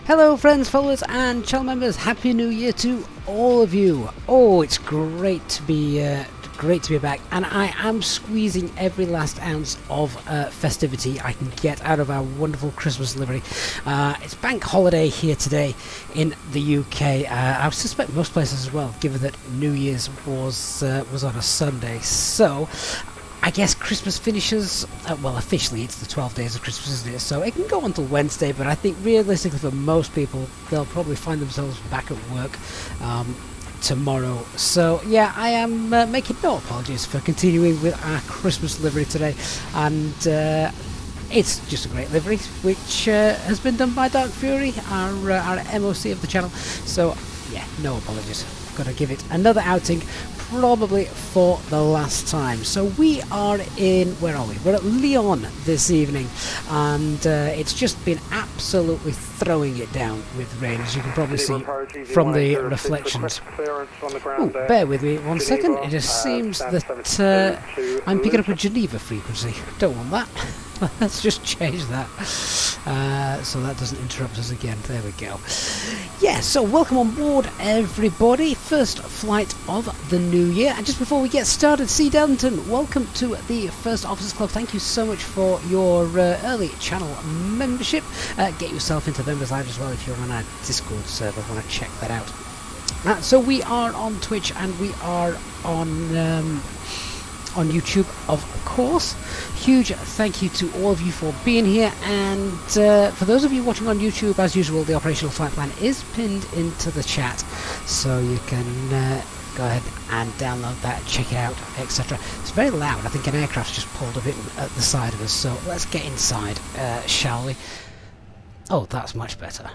Hello friends, followers and channel members, Happy New Year to all of you. Oh, it's great to be back, and I am squeezing every last ounce of festivity I can get out of our wonderful Christmas livery. It's bank holiday here today in the UK. I suspect most places as well, given that New Year's was on a Sunday. So I guess Christmas finishes, well, officially it's the 12 days of Christmas, isn't it? So it can go until Wednesday, but I think realistically for most people, they'll probably find themselves back at work tomorrow. So yeah, I am making no apologies for continuing with our Christmas livery today, and it's just a great livery, which has been done by Dark Fury, our MOC of the channel. So yeah, no apologies. Gotta give it another outing, probably for the last time. So we are in, where are we? We're at Lyon this evening, and it's just been absolutely throwing it down with rain, as you can probably see from the reflections. Ooh, bear with me one second. It just seems that I'm picking up a Geneva frequency. Don't want that. Let's just change that so that doesn't interrupt us again. There we go. Yeah, so welcome on board everybody. First flight of the new year. And just before we get started, C. Denton, welcome to the First Officers Club. Thank you so much for your early channel membership. Get yourself into Members Live as well if you're on our Discord server. I want to check that out. So we are on Twitch and we are on YouTube, of course. Huge thank you to all of you for being here, and for those of you watching on YouTube, as usual, the operational flight plan is pinned into the chat, so you can go ahead and download that, check it out, etc. It's very loud. I think an aircraft's just pulled a bit at the side of us, so let's get inside, shall we? Oh, that's much better.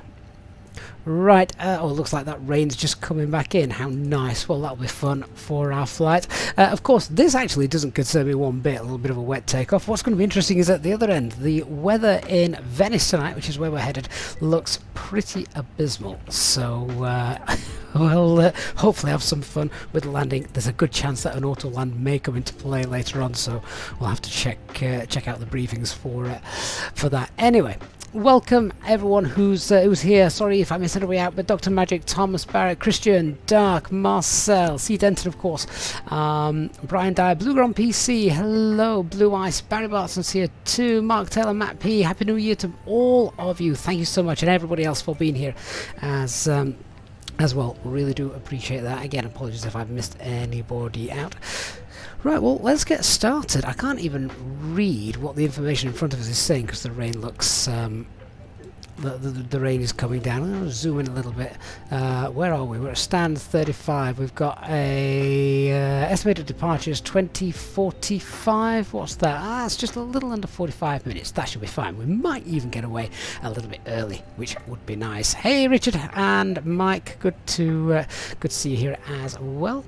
Right, oh, it looks like that rain's just coming back in. How nice. Well, that'll be fun for our flight. Of course, this actually doesn't concern me one bit, a little bit of a wet takeoff. What's going to be interesting is at the other end, the weather in Venice tonight, which is where we're headed, looks pretty abysmal. So, we'll hopefully have some fun with landing. There's a good chance that an auto land may come into play later on, so we'll have to check out the briefings for that. Anyway, welcome everyone who's here. Sorry if I missed anybody out, but Dr. Magic, Thomas Barrett, Christian, Dark, Marcel, C. Denton, of course, Brian Dyer, Blue Gron PC, hello, Blue Ice, Barry Bartson's here too, Mark Taylor, Matt P. Happy New Year to all of you. Thank you so much, and everybody else for being here as well. Really do appreciate that. Again, apologies if I've missed anybody out. Right, well, let's get started. I can't even read what the information in front of us is saying because the rain looks... the rain is coming down. I'm going to zoom in a little bit. Where are we? We're at stand 35. We've got a estimated departures 20:45. What's that? It's just a little under 45 minutes. That should be fine. We might even get away a little bit early, which would be nice. Hey, Richard and Mike. Good to see you here as well.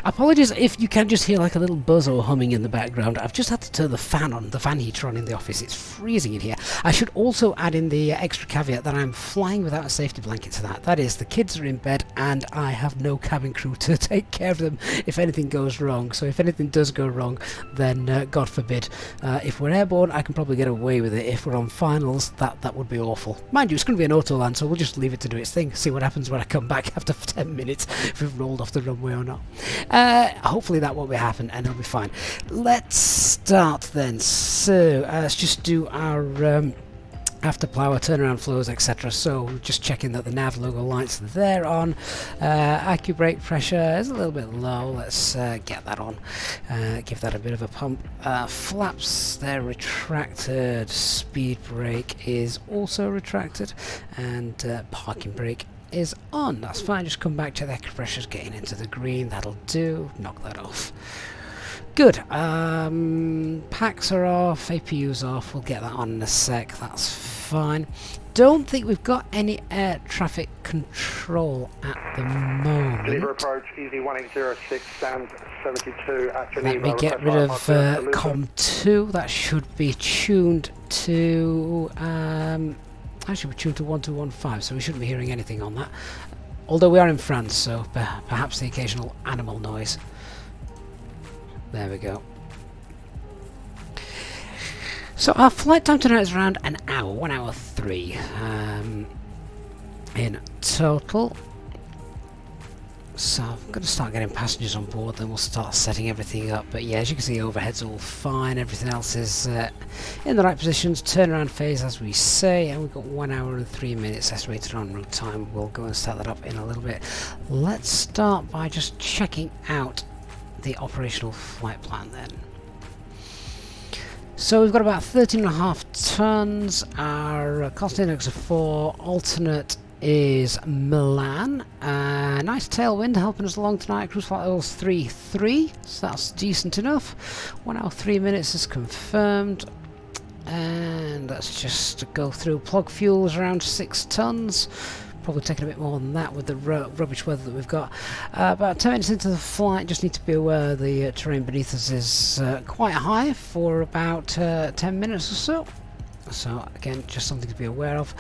Apologies if you can just hear like a little buzz or humming in the background. I've just had to turn the fan on, the fan heater on in the office. It's freezing in here. I should also add in the extra caveat that I'm flying without a safety blanket to that. That is, the kids are in bed and I have no cabin crew to take care of them if anything goes wrong. So if anything does go wrong, then God forbid. If we're airborne, I can probably get away with it. If we're on finals, that would be awful. Mind you, it's going to be an auto land, so we'll just leave it to do its thing. See what happens when I come back after 10 minutes, if we've rolled off the runway or not. Hopefully that won't be happen and it'll be fine. Let's start then. So let's just do our after plower, turnaround flows, etc. So just checking that the nav logo lights there on. Accu brake pressure is a little bit low. Let's get that on. Give that a bit of a pump. Flaps, they're retracted. Speed brake is also retracted, and parking brake is on. That's fine. Just come back, check the accu pressure's getting into the green. That'll do. Knock that off. Good. Packs are off, APU's off. We'll get that on in a sec. That's fine. Don't think we've got any air traffic control at the moment. Geneva approach, Easy 1806, stand 72 at Geneva. Let me get rid of COM2. That should be tuned to... actually, we're tuned to 1215, so we shouldn't be hearing anything on that. Although we are in France, so perhaps the occasional animal noise. There we go. So our flight time tonight is around an hour, 1 hour 3. in total. So I'm going to start getting passengers on board, then we'll start setting everything up. But yeah, as you can see, overhead's all fine, everything else is in the right positions. Turnaround phase, as we say, and we've got 1 hour and 3 minutes estimated en route time. We'll go and start that up in a little bit. Let's start by just checking out the operational flight plan then. So we've got about 13.5 tons. Our cost index of 4, alternate is Milan. Nice tailwind helping us along tonight. Cruise flight oil's 3.3, so that's decent enough. 1 hour 3 minutes is confirmed. And let's just go through. Plug fuels around 6 tons. Probably taking a bit more than that with the rubbish weather that we've got. About 10 minutes into the flight, just need to be aware the terrain beneath us is quite high for about 10 minutes or so. So again, just something to be aware of.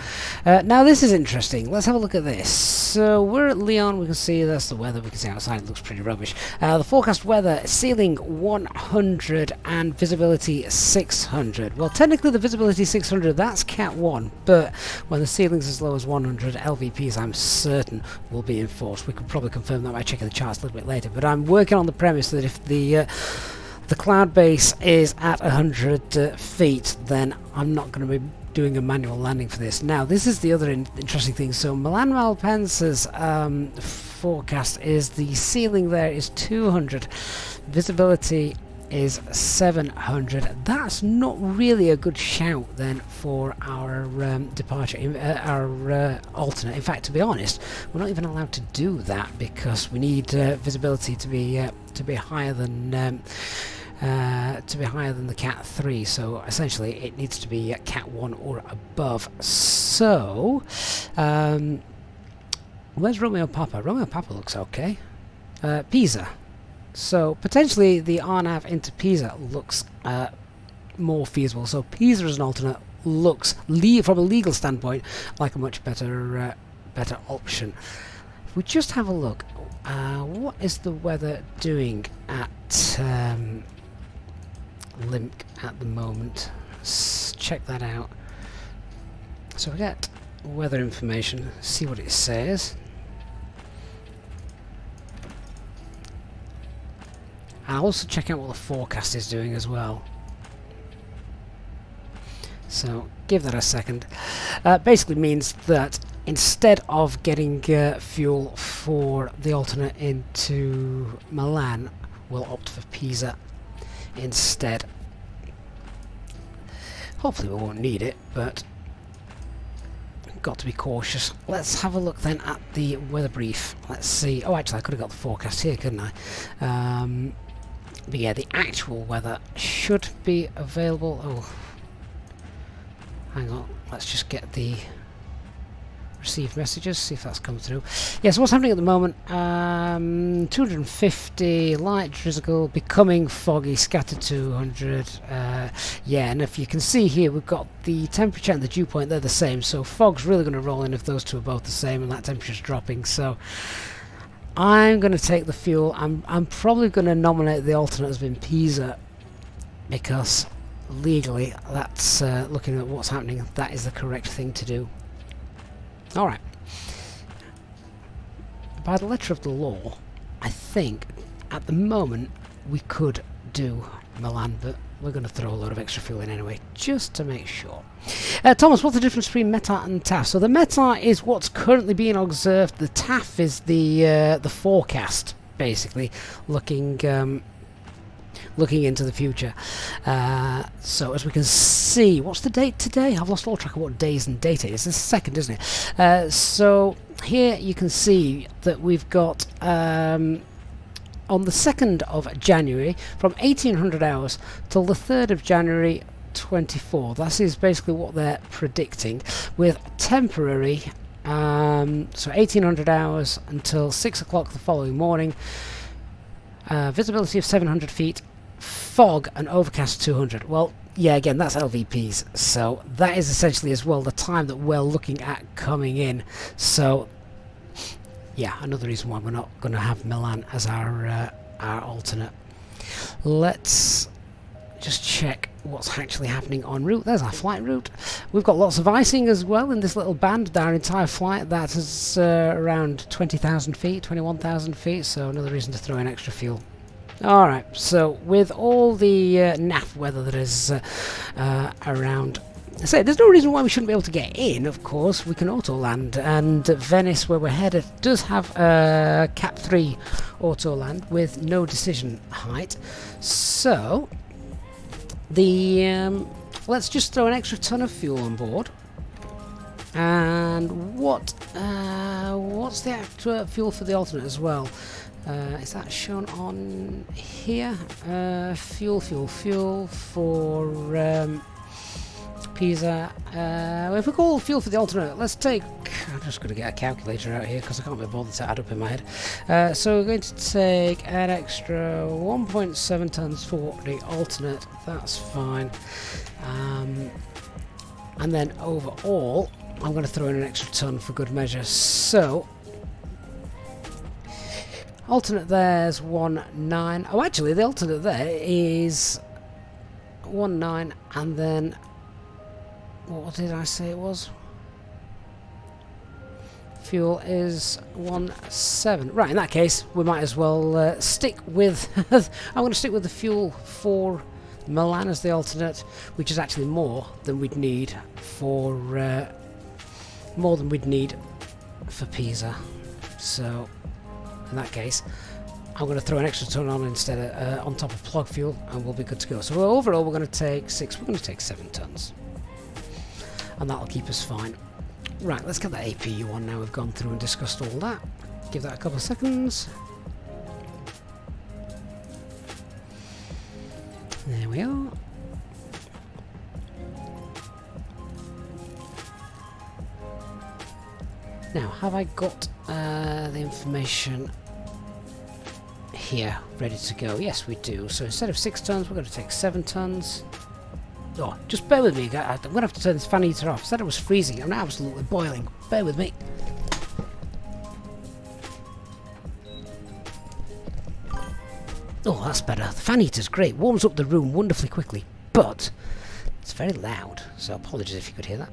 Now this is interesting. Let's have a look at this. So we're at Lyon. We can see that's the weather. We can see outside it looks pretty rubbish. The forecast weather: ceiling 100 and visibility 600. Well, technically the visibility 600, that's Cat 1, but when the ceiling's as low as 100, LVPs I'm certain will be enforced. We could probably confirm that by checking the charts a little bit later, but I'm working on the premise that if the cloud base is at 100 feet, then I'm not going to be doing a manual landing for this. Now, this is the other interesting thing. So, Milan Malpensa's forecast is the ceiling there is 200, visibility is 700. That's not really a good shout then for our departure, our alternate. In fact, to be honest, we're not even allowed to do that because we need visibility to be higher than the Cat 3. So essentially, it needs to be Cat 1 or above. So, where's Romeo Papa? Romeo Papa looks okay. Pisa. So potentially the RNAV into Pisa looks more feasible. So Pisa as an alternate looks, from a legal standpoint, like a much better option. If we just have a look, what is the weather doing at Limk at the moment? Let's check that out. So we get weather information, see what it says. I'll also check out what the forecast is doing as well. So give that a second. Basically means that instead of getting fuel for the alternate into Milan, we'll opt for Pisa instead. Hopefully we won't need it, but got to be cautious. Let's have a look then at the weather brief. Let's see. Oh, actually I could have got the forecast here, couldn't I? But yeah, the actual weather should be available. Oh, hang on. Let's just get the received messages, see if that's come through. Yeah, so what's happening at the moment? 250, light drizzle, becoming foggy, scattered 200. Yeah, and if you can see here, we've got the temperature and the dew point, they're the same. So fog's really going to roll in if those two are both the same and that temperature's dropping. So I'm going to take the fuel. I'm probably going to nominate the alternate as being Pisa because legally that's looking at what's happening, that is the correct thing to do. Alright. By the letter of the law, I think at the moment we could do Milan, but we're going to throw a load of extra fuel in anyway, just to make sure. Thomas, what's the difference between METAR and TAF? So the METAR is what's currently being observed. The TAF is the forecast, basically, looking into the future. So as we can see, what's the date today? I've lost all track of what days and date it is. It's the second, isn't it? So here you can see that we've got on the 2nd of January from 1800 hours till the 3rd of January 24. That is basically what they're predicting, with temporary so 1800 hours until 6 o'clock the following morning, visibility of 700 feet, fog and overcast 200. Well, yeah, again, that's LVPs, so that is essentially as well the time that we're looking at coming in. So yeah, another reason why we're not going to have Milan as our alternate. Let's just check what's actually happening en route. There's our flight route. We've got lots of icing as well in this little band. Our entire flight, that is around 20,000 feet, 21,000 feet, so another reason to throw in extra fuel. Alright, so with all the naff weather that is around, so there's no reason why we shouldn't be able to get in, of course. We can auto land, and Venice, where we're headed, does have a Cat 3 auto land with no decision height. So the let's just throw an extra ton of fuel on board. And what's the actual fuel for the alternate as well? Is that shown on here? Fuel for Pisa. If we call fuel for the alternate, let's take... I'm just going to get a calculator out here because I can't be bothered to add up in my head. So we're going to take an extra 1.7 tons for the alternate. That's fine. And then overall, I'm going to throw in an extra ton for good measure. So alternate there's 1.9. Oh, actually, the alternate there is 1.9, and then what did I say it was? Fuel is 1.7. Right, in that case, we might as well stick with. I'm going to stick with the fuel for Milan as the alternate, which is actually more than we'd need for Pisa. So in that case, I'm going to throw an extra ton on instead of on top of plug fuel, and we'll be good to go. So overall, we're going to take 7 tons, and that'll keep us fine. Right, let's get that APU on now. We've gone through and discussed all that. Give that a couple of seconds. There we are. Now, have I got the information here ready to go? Yes, we do. So instead of 6 tons, we're going to take 7 tons. Oh, just bear with me. I'm going to have to turn this fan heater off. I said it was freezing. I'm absolutely boiling. Bear with me. Oh, that's better. The fan heater's great. Warms up the room wonderfully quickly. But it's very loud. So apologies if you could hear that.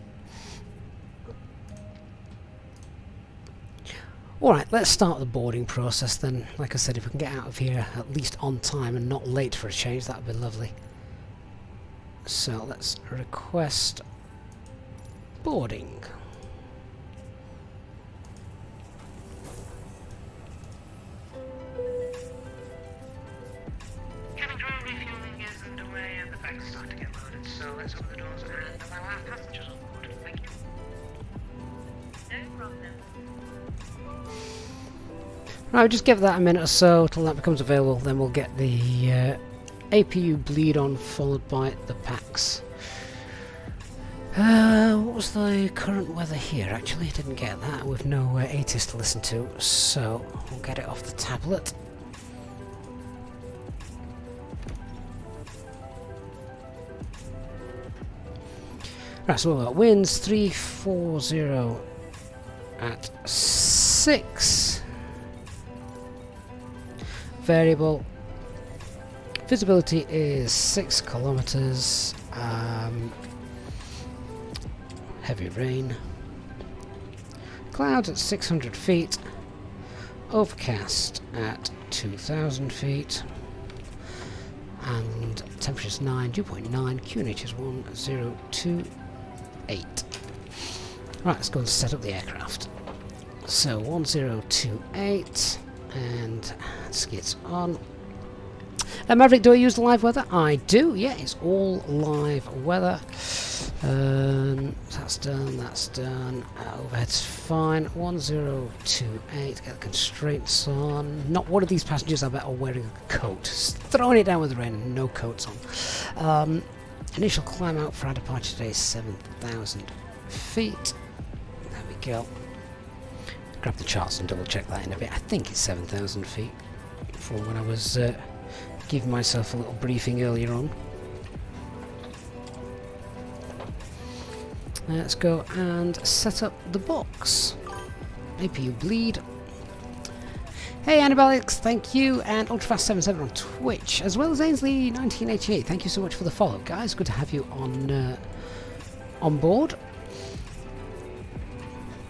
Alright, let's start the boarding process then. Like I said, if we can get out of here at least on time and not late for a change, that would be lovely. So let's request boarding. Cabin crew refueling is underway and the bags start to get loaded, so let's open the doors and allow our passengers on board. Thank you. No problem. Right, just give that a minute or so till that becomes available, then we'll get the APU bleed on, followed by the packs. What was the current weather here? Actually, I didn't get that with no ATIS to listen to, so we'll get it off the tablet. Right, so we've got winds 340 at 6. Variable. Visibility is 6 kilometers. Heavy rain. Clouds at 600 feet. Overcast at 2,000 feet. And temperature's 9, dew point 9. QNH is 1028. Right, let's go and set up the aircraft. So 1028. And skids on. Maverick, do I use the live weather? I do, yeah, it's all live weather. That's done. Overhead's fine. 1028, get the constraints on. Not one of these passengers, I bet, are wearing a coat. Just throwing it down with the rain and no coats on. Initial climb out for our departure today is 7,000 feet. There we go. Grab the charts and double check that in a bit. I think it's 7,000 feet from when I was giving myself a little briefing earlier on. Let's go and set up the box. APU bleed. Hey Annabelix, thank you, and Ultrafast77 on Twitch, as well as Ainsley1988. Thank you so much for the follow, guys. Good to have you on on board.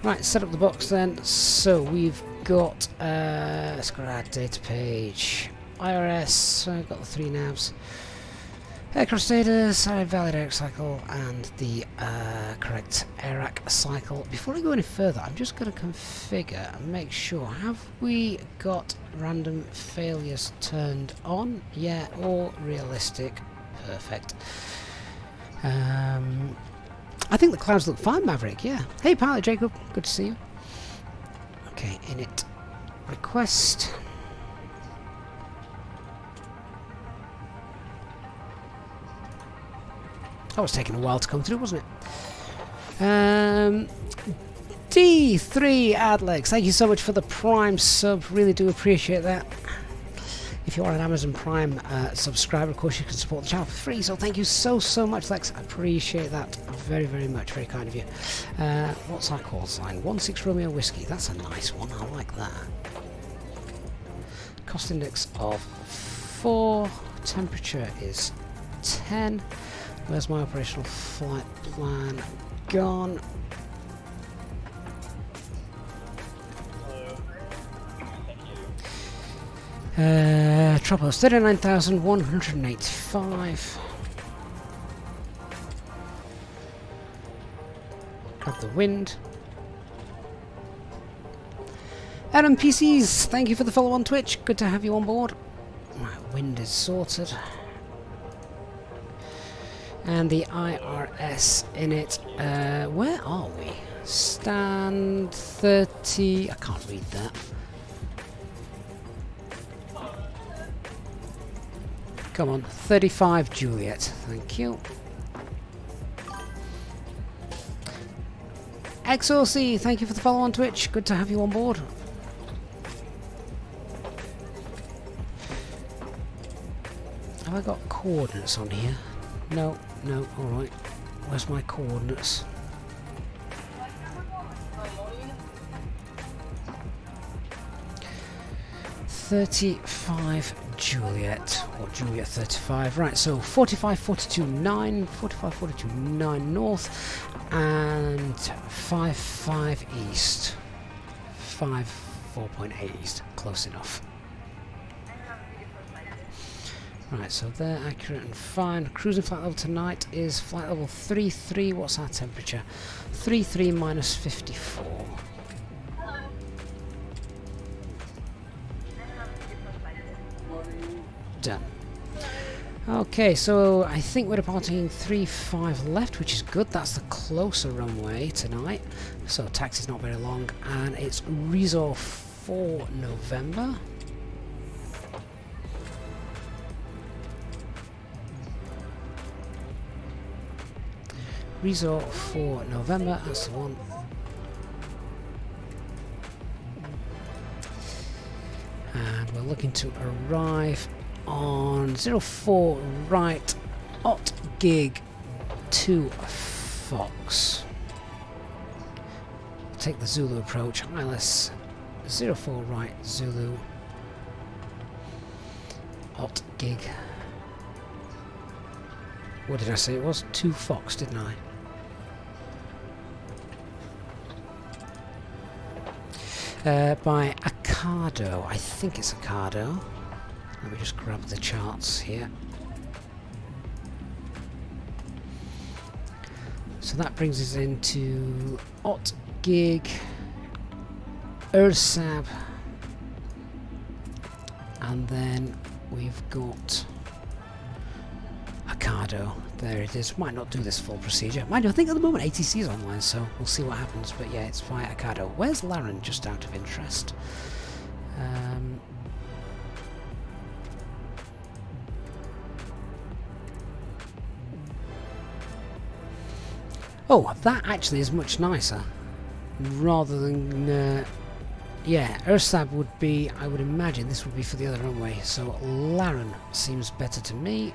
Right, set up the box then. So we've got, let's go to our data page. IRS, so I've got the 3 navs. Aircraft status, valid air cycle, and the correct AIRAC cycle. Before I go any further, I'm just going to configure and make sure, have we got random failures turned on? Yeah, all realistic. Perfect. I think the clouds look fine, Maverick, yeah. Hey, pilot Jacob, good to see you. Okay, init request. That was taking a while to come through, wasn't it? D3 Adlex, thank you so much for the Prime sub, really do appreciate that. If you are an Amazon Prime subscriber, of course you can support the channel for free, so thank you so much, Lex. I appreciate that very, very much. Very kind of you. What's our call sign? 16 Romeo Whiskey. That's a nice one. I like that. Cost index of 4. Temperature is 10. Where's my operational flight plan gone? Tropos 39,185. Got the wind. Adam PCs, thank you for the follow on Twitch. Good to have you on board. My wind is sorted. And the IRS in it. Where are we? Stand 30. I can't read that. Come on, 35 Juliet, thank you. XOC, thank you for the follow on Twitch, good to have you on board. Have I got coordinates on here? No, alright. Where's my coordinates? .35 Juliet, or Juliet 35, right, so 45, 42, 9, 45, 42, 9 north, and 5, east, 5, 4.8 east, close enough. Right, so they're accurate and fine. Cruising flight level tonight is flight level 33, what's our temperature? 33 minus 54. Done. Okay, so I think we're departing 35 left, which is good. That's the closer runway tonight. So taxi's not very long, and it's Resort for November. Resort for November, that's the one. And we're looking to arrive on 04 right, Ot Gig 2 Fox. Take the Zulu approach, ILS 04 right, Zulu, Ot Gig. What did I say it was? 2 Fox, didn't I? By Accardo, I think it's Accardo. Let me just grab the charts here. So that brings us into Ot Gig, Ursab, and then we've got Accardo. There it is. Might not do this full procedure. Mind you, I think at the moment ATC is online, so we'll see what happens. But yeah, it's via Accardo. Where's Laren, just out of interest? Oh, that actually is much nicer. Rather than... yeah, Ursab would be... I would imagine this would be for the other runway. So Laren seems better to me.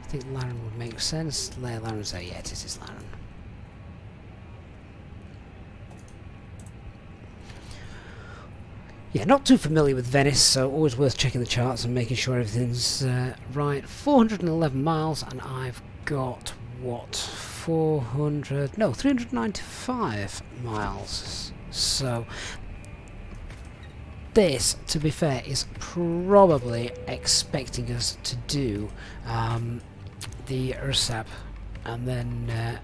I think Laren would make sense. Laren's there. Yeah, it is Laren. Yeah, not too familiar with Venice, so always worth checking the charts and making sure everything's right. 411 miles, and I've got, what, 395 miles. So this, to be fair, is probably expecting us to do the URSAB and then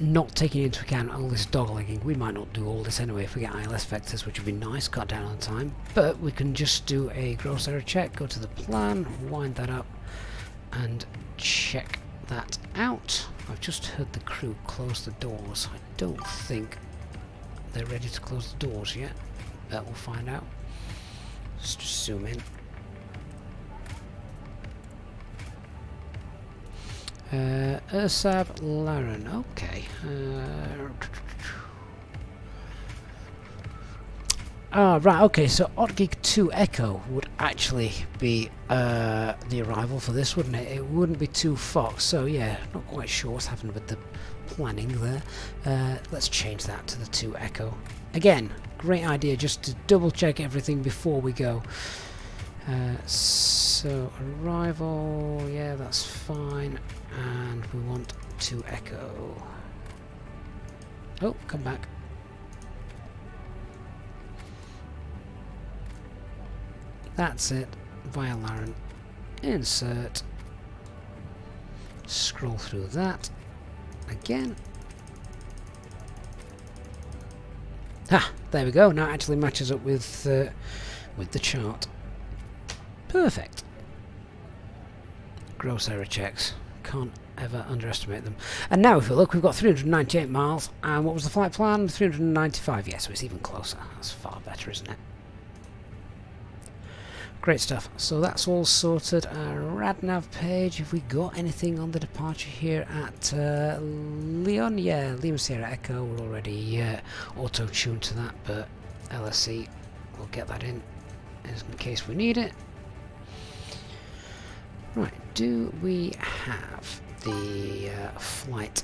not taking into account all this doglegging. We might not do all this anyway if we get ILS vectors, which would be nice, cut down on time, but we can just do a gross error check, go to the plan, wind that up and check that out. I've just heard the crew close the doors. I don't think they're ready to close the doors yet, but we'll find out. Let's just zoom in. URSAB Laren, okay. Right, okay, so Otgig 2 Echo would actually be the arrival for this, wouldn't it? It wouldn't be 2 Fox, so yeah, not quite sure what's happened with the planning there. Let's change that to the 2 Echo. Again, great idea just to double check everything before we go. So arrival, yeah, that's fine, and we want 2 Echo. Oh, come back. That's it. Via Laren, insert, scroll through that again. Ah, there we go. Now it actually matches up with the chart. Perfect. Gross error checks. Can't ever underestimate them. And now if we look, we've got 398 miles. And what was the flight plan? 395. Yeah, so it's even closer. That's far better, isn't it? Great stuff. So that's all sorted. RadNav page. Have we got anything on the departure here at Lyon? Yeah, Lima Sierra Echo. We're already auto-tuned to that, but LSE, we'll get that in case we need it. Right, do we have the flight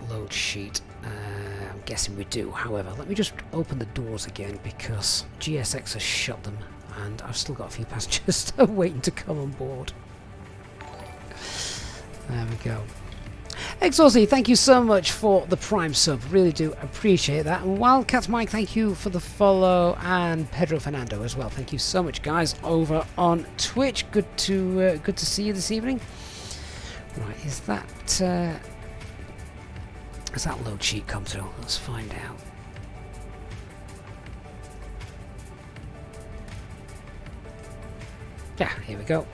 load sheet? I'm guessing we do. However, let me just open the doors again because GSX has shut them and I've still got a few passengers waiting to come on board. There we go. Exorcy, thank you so much for the Prime sub. Really do appreciate that. And Wildcats Mike, thank you for the follow, and Pedro Fernando as well. Thank you so much, guys, over on Twitch. Good to see you this evening. Right, is that load sheet come through? Let's find out. Yeah, here we go.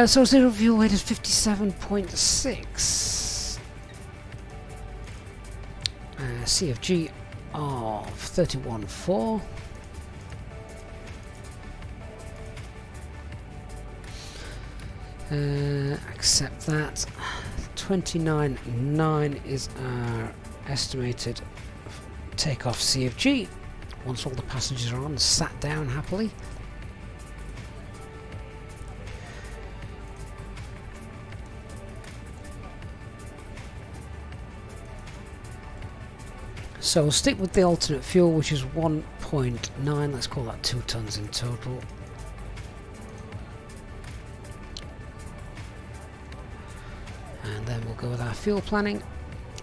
So zero fuel weight is 57.6. CFG of 31.4. Accept that. 29.9 is our estimated takeoff CFG. Once all the passengers are on, sat down happily. So we'll stick with the alternate fuel, which is 1.9. Let's call that 2 tons in total. And then we'll go with our fuel planning.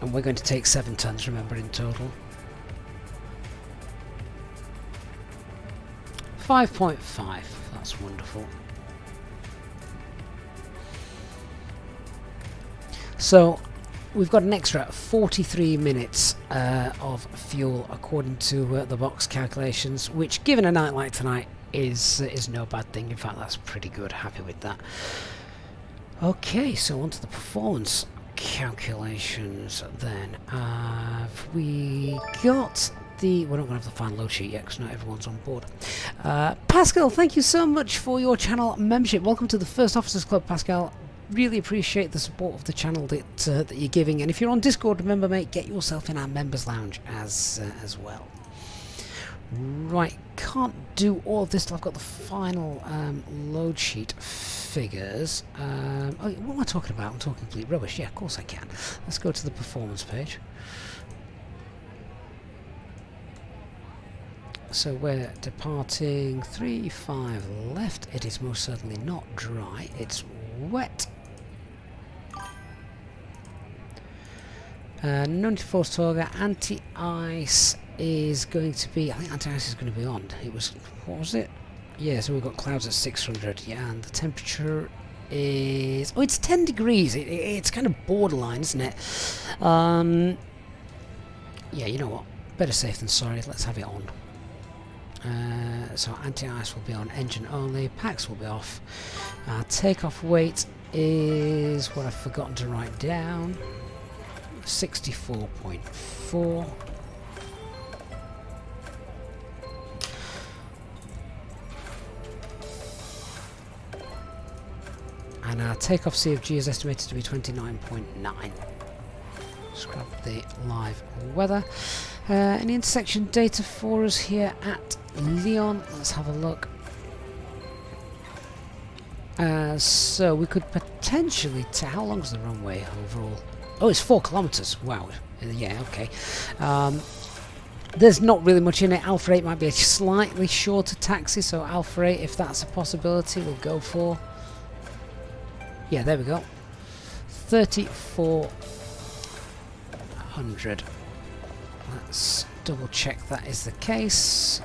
And we're going to take 7 tons, remember, in total. 5.5. That's wonderful. So we've got an extra 43 minutes of fuel according to the box calculations, which given a night like tonight is no bad thing. In fact, that's pretty good. Happy with that. Okay, so on to the performance calculations then. Have we got the... We're not going to have the final load sheet yet because not everyone's on board. Pascal, thank you so much for your channel membership. Welcome to the First Officers Club, Pascal. Really appreciate the support of the channel that you're giving, and if you're on Discord, remember, mate, get yourself in our members lounge as well. Right, can't do all of this till I've got the final load sheet figures. Oh, what am I talking about? I'm talking complete rubbish. Yeah, of course I can. Let's go to the performance page. So we're departing 35 left. It is most certainly not dry. It's wet. No need to force toggle. Anti-ice is going to be, I think anti-ice is going to be on. It was, what was it? Yeah, so we've got clouds at 600, yeah, and the temperature is, oh, it's 10 degrees. It's kind of borderline, isn't it? Yeah, you know what? Better safe than sorry. Let's have it on. So anti-ice will be on, engine only, packs will be off. Takeoff weight is what I've forgotten to write down. 64.4. And our takeoff CFG is estimated to be 29.9. Scrub the live weather. Any intersection data for us here at Lyon. Let's have a look. So we could potentially how long is the runway overall? Oh, it's 4 kilometers. Wow. Yeah, okay. There's not really much in it. Alpha 8 might be a slightly shorter taxi, so Alpha 8, if that's a possibility, we'll go for. Yeah, there we go. 3400. Let's double check that is the case.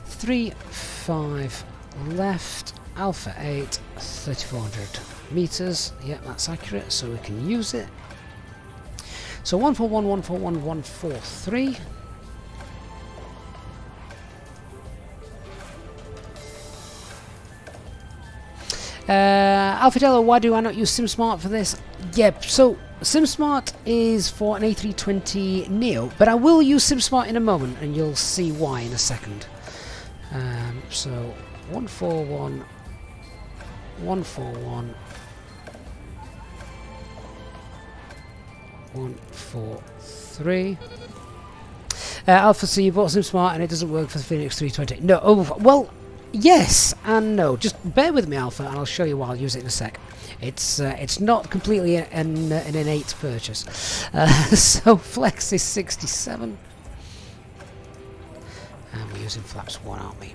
35 left. Alpha 8, 3400 meters. Yep, that's accurate, so we can use it. So 141, 141, 143. Alpha Delta, why do I not use SimSmart for this? Yep, so SimSmart is for an A320 Neo, but I will use SimSmart in a moment, and you'll see why in a second. So 141, 141, 143. Alpha C, you bought SimSmart and it doesn't work for the Fenix 320. No, oh, well, yes and no. Just bear with me, Alpha, and I'll show you why. I'll use it in a sec. It's not completely an innate purchase. So Flex is 67. And we're using flaps 1, aren't we?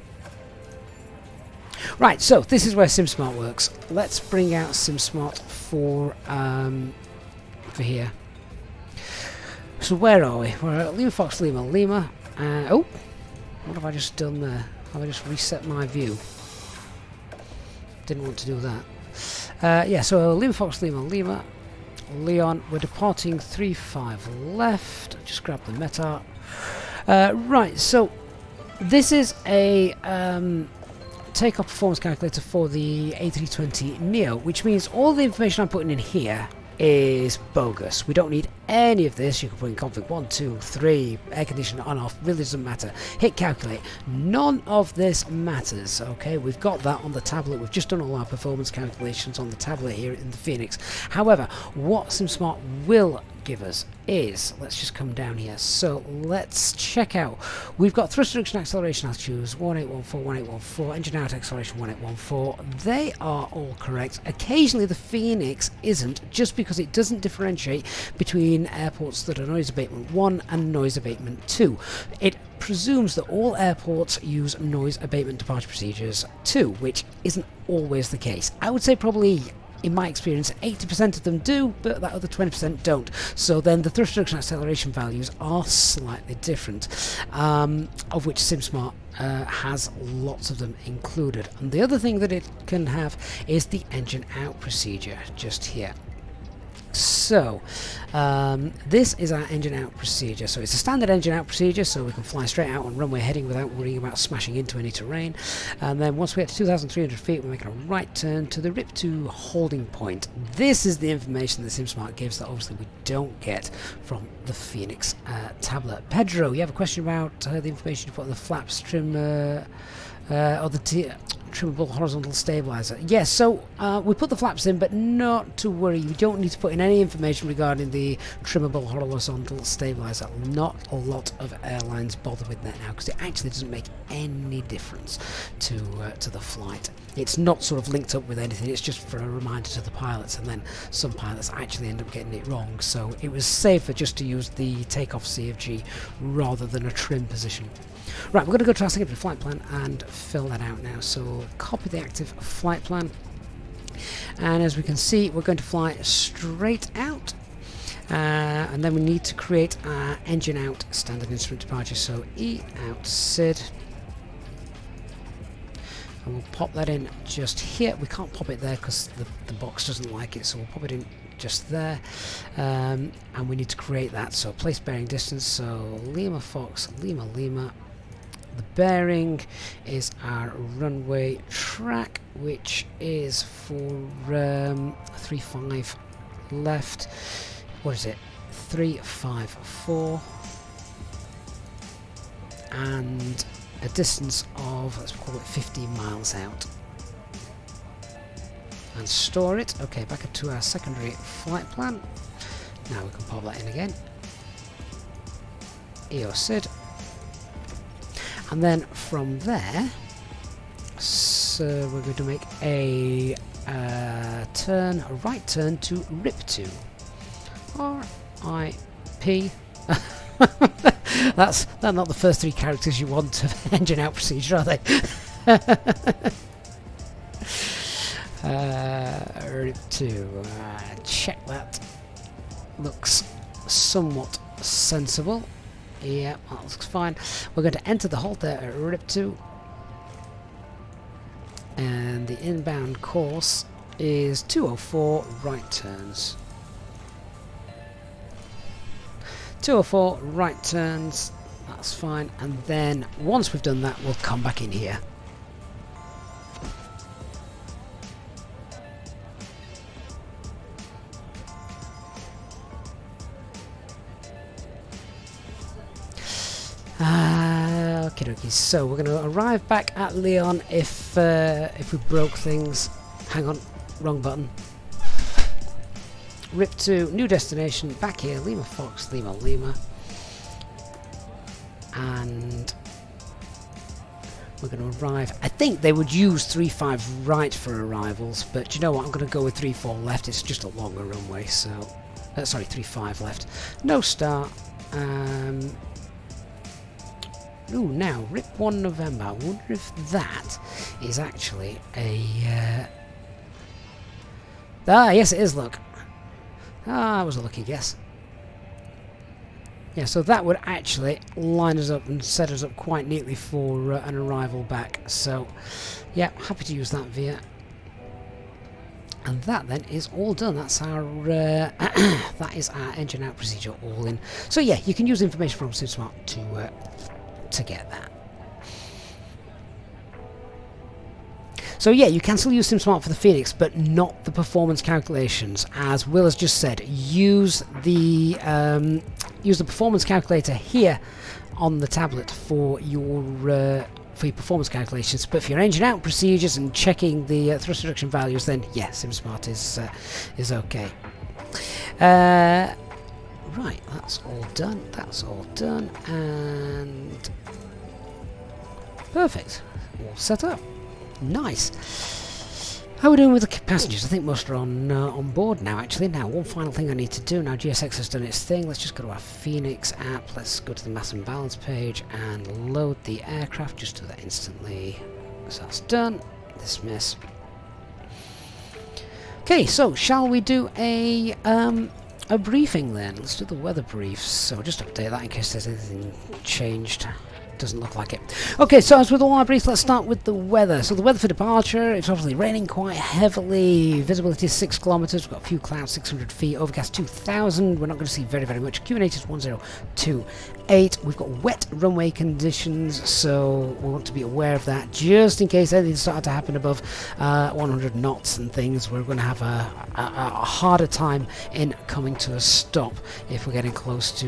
Right, so this is where SimSmart works. Let's bring out SimSmart for here. So where are we? We're at Lima Fox Lima Lima. Oh, what have I just done there? Have I just reset my view? Didn't want to do that. Yeah, so Lima Fox Lima Lima Lyon. We're departing 35 left. Just grab the meta. Right, so this is a takeoff performance calculator for the A320 Neo, which means all the information I'm putting in here is bogus. We don't need any of this. You can put in config 1, 2, 3, air conditioner on off, really doesn't matter. Hit calculate. None of this matters, okay? We've got that on the tablet. We've just done all our performance calculations on the tablet here in the Phoenix. However, what SimSmart will give us is, let's just come down here. So let's check out. We've got thrust reduction acceleration altitudes 1814, 1814, engine out acceleration 1814. They are all correct. Occasionally the Phoenix isn't, just because it doesn't differentiate between airports that are noise abatement 1 and noise abatement 2. It presumes that all airports use noise abatement departure procedures 2, which isn't always the case. I would say probably, in my experience, 80% of them do, but that other 20% don't. So then the thrust reduction acceleration values are slightly different, of which SimSmart has lots of them included. And the other thing that it can have is the engine out procedure just here. So this is our engine out procedure. So it's a standard engine out procedure, so we can fly straight out on runway heading without worrying about smashing into any terrain. And then once we get to 2,300 feet, we're making a right turn to the RIP2 holding point. This is the information that SimSmart gives that obviously we don't get from the Phoenix tablet. Pedro, you have a question about the information you put on the flaps trim or the trimmable horizontal stabilizer. Yes, so we put the flaps in, but not to worry, you don't need to put in any information regarding the trimmable horizontal stabilizer. Not a lot of airlines bother with that now, because it actually doesn't make any difference to the flight. It's not sort of linked up with anything, it's just for a reminder to the pilots, and then some pilots actually end up getting it wrong, so it was safer just to use the takeoff CFG rather than a trim position. Right, we're going to go to our secondary flight plan and fill that out now. So copy the active flight plan, and as we can see, we're going to fly straight out. And then we need to create our engine out standard instrument departure. So E out SID. And we'll pop that in just here. We can't pop it there because the box doesn't like it, so we'll pop it in just there. And we need to create that. So place bearing distance. So Lima Fox, Lima Lima. The bearing is our runway track, which is for 35 left. What is it? 354. And a distance of, let's call it 15 miles out. And store it. Okay, back up to our secondary flight plan. Now we can pop that in again. EO SID. And then from there, so we're going to make a right turn to RIP2. R-I-P. That's not the first three characters you want of engine out procedure, are they? RIP2. Check that. Looks somewhat sensible. Yeah, that looks fine. We're going to enter the halt there at RIP2. And the inbound course is 204 right turns. 204 right turns, that's fine. And then once we've done that, we'll come back in here. Okie dokie, so we're going to arrive back at Lyon if we broke things. Hang on, wrong button. RIP2, new destination, back here, Lima Fox, Lima Lima. And we're going to arrive. I think they would use 35 right for arrivals, but you know what, I'm going to go with 34 left. It's just a longer runway, so... sorry, 35 left. No start. Ooh, now, RIP 1 November. I wonder if that is actually a... Ah, yes it is, look. Ah, that was a lucky guess. Yeah, so that would actually line us up and set us up quite neatly for an arrival back. So, yeah, happy to use that via. And that then is all done. That's our that is our engine out procedure all in. So yeah, you can use information from SimSmart to get that. So yeah, you can still use SimSmart for the Phoenix, but not the performance calculations. As Will has just said, use the performance calculator here on the tablet for your performance calculations. But for your engine out procedures and checking the thrust reduction values, then yeah, SimSmart is okay. Right, that's all done. That's all done, and perfect. All set up. Nice. How are we doing with the passengers? I think most are on board now, actually. Now, one final thing I need to do. Now, GSX has done its thing. Let's just go to our Phoenix app. Let's go to the mass and balance page and load the aircraft. Just do that instantly. So that's done. Dismiss. Okay, so shall we do a briefing then? Let's do the weather brief. So just update that in case there's anything changed. Doesn't look like it. Okay, so as with all our briefs, let's start with the weather. So the weather for departure, it's obviously raining quite heavily. Visibility is 6 kilometers. We've got a few clouds, 600 feet. Overcast 2,000. We're not going to see very, very much. QNH is 1028. We've got wet runway conditions, so we want to be aware of that. Just in case anything started to happen above 100 knots and things, we're going to have a harder time in coming to a stop if we're getting close to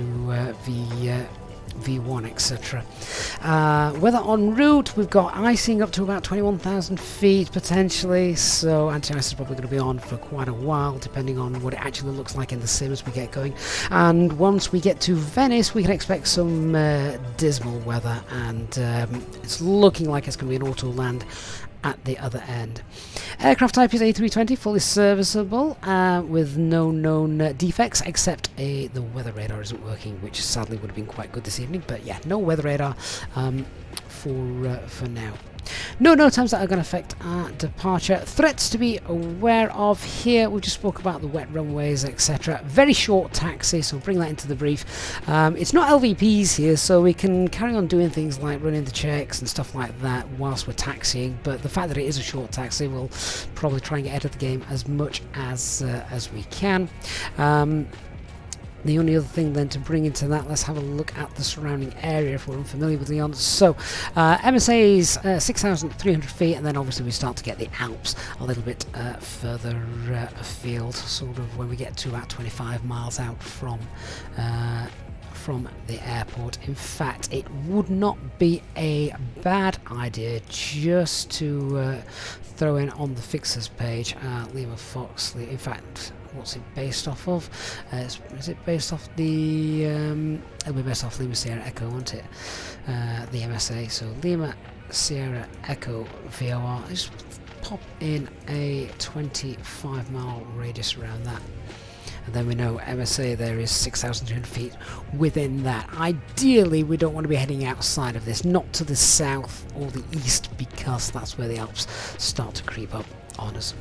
V1, etc. Weather en route, we've got icing up to about 21,000 feet potentially, so anti-ice is probably going to be on for quite a while depending on what it actually looks like in the sim as we get going. And once we get to Venice, we can expect some dismal weather, and it's looking like it's going to be an auto land at the other end. Aircraft type is A320, fully serviceable, with no known defects, except the weather radar isn't working, which sadly would have been quite good this evening. But yeah, no weather radar for now. No times that are going to affect our departure. Threats to be aware of here. We just spoke about the wet runways, etc. Very short taxi, so we'll bring that into the brief. It's not LVPs here, so we can carry on doing things like running the checks and stuff like that whilst we're taxiing. But the fact that it is a short taxi, we'll probably try and get ahead of the game as much as we can. The only other thing then to bring into that, let's have a look at the surrounding area if we're unfamiliar with Lyon. So MSA's 6,300 feet, and then obviously we start to get the Alps a little bit further afield, sort of when we get to about 25 miles out from the airport. In fact, it would not be a bad idea just to throw in on the fixers page Lima Fox. In fact, what's it based off of? Is it based off the... it'll be based off Lima Sierra Echo, won't it? The MSA. So Lima Sierra Echo VOR. Just pop in a 25 mile radius around that. And then we know MSA there is 6,200 feet within that. Ideally, we don't want to be heading outside of this, not to the south or the east, because that's where the Alps start to creep up on us.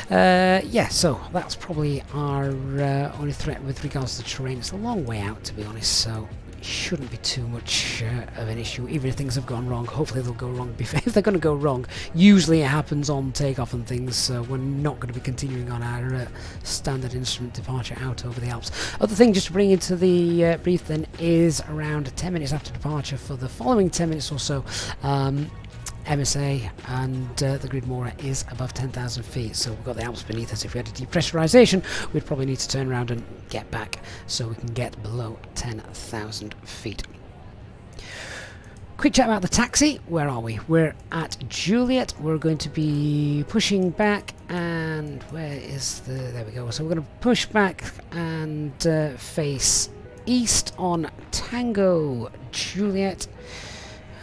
Yeah, so that's probably our only threat with regards to terrain. It's a long way out, to be honest, so it shouldn't be too much of an issue, even if things have gone wrong. Hopefully they'll go wrong. If they're going to go wrong, usually it happens on takeoff and things, so we're not going to be continuing on our standard instrument departure out over the Alps. Other thing just to bring into the brief then is around 10 minutes after departure for the following 10 minutes or so, MSA and the grid Mora is above 10,000 feet, so we've got the Alps beneath us. If we had a depressurization, we'd probably need to turn around and get back so we can get below 10,000 feet. Quick chat about the taxi. Where are we? We're at Juliet. We're going to be pushing back, and where is the... there we go. So we're going to push back and face east on Tango Juliet.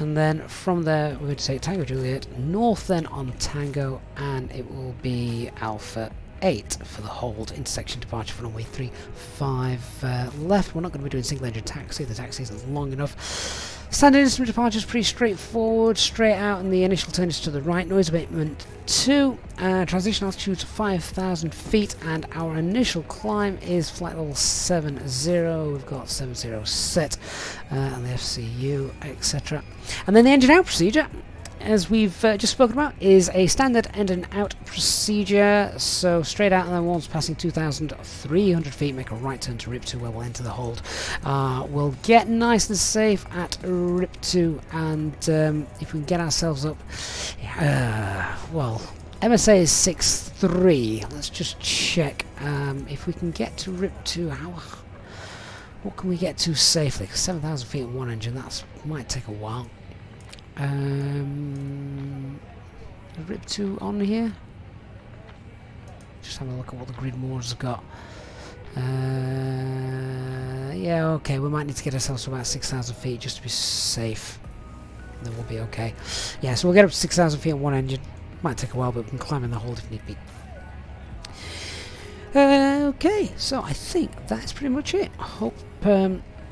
And then from there we're going to take Tango Juliet north then on Tango, and it will be Alpha 8 for the hold, intersection departure for runway 35 left. We're not going to be doing single engine taxi, the taxi isn't long enough. Standard instrument departure is pretty straightforward, straight out, and the initial turn is to the right. Noise abatement 2, transition altitude to 5,000 feet, and our initial climb is flight level 70. We've got 70 set, and the FCU, etc. And then the engine out procedure, as we've just spoken about, is a standard engine out procedure. So straight out, and then once passing 2,300 feet, make a right turn to RIP2 where we'll enter the hold. We'll get nice and safe at RIP2, and if we can get ourselves up, well, MSA is 6.3. Let's just check if we can get to RIP2. What can we get to safely? 7,000 feet in one engine, that might take a while. RIP2 on here. Just have a look at what the grid Moors have got. Yeah, okay, we might need to get ourselves to about 6,000 feet just to be safe. Then we'll be okay. Yeah, so we'll get up to 6,000 feet on one engine. Might take a while, but we can climb in the hold if need be. Okay, so I think that's pretty much it. I hope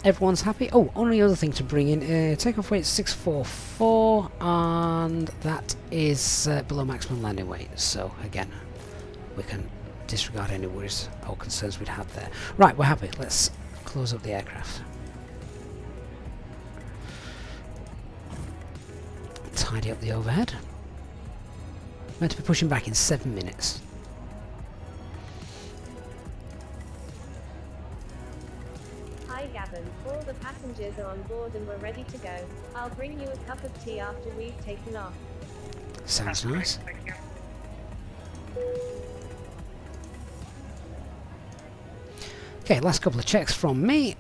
everyone's happy. Oh, only other thing to bring in, takeoff weight 644, and that is below maximum landing weight, so again we can disregard any worries or concerns we'd have there. Right, we're happy. Let's close up the aircraft, tidy up the overhead. Meant to be pushing back in 7 minutes. Gavin, all the passengers are on board and we're ready to go. I'll bring you a cup of tea after we've taken off. Sounds nice. Thank you. Okay, last couple of checks from me,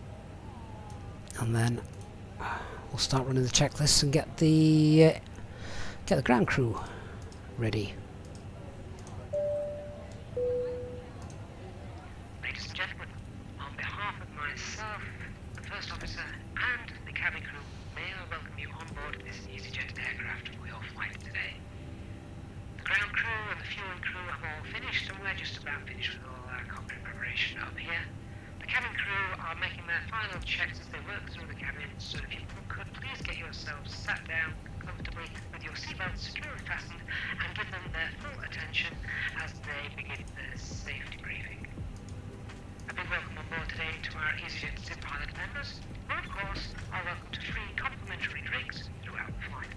and then we'll start running the checklists and get the ground crew ready. Ladies and gentlemen, on behalf of myself, the first officer, and the cabin crew, may I welcome you on board this Easyjet aircraft for your flight today. The ground crew and the fueling crew have all finished, and we're just about finished with all our cockpit preparation up here. The cabin crew are making their final checks as they work through the cabin, so if you could please get yourselves sat down comfortably with your seatbelts today begin the safety briefing. A big welcome on board today to our Easyjet Sim Pilot members, and of course, our welcome to free complimentary drinks throughout the flight.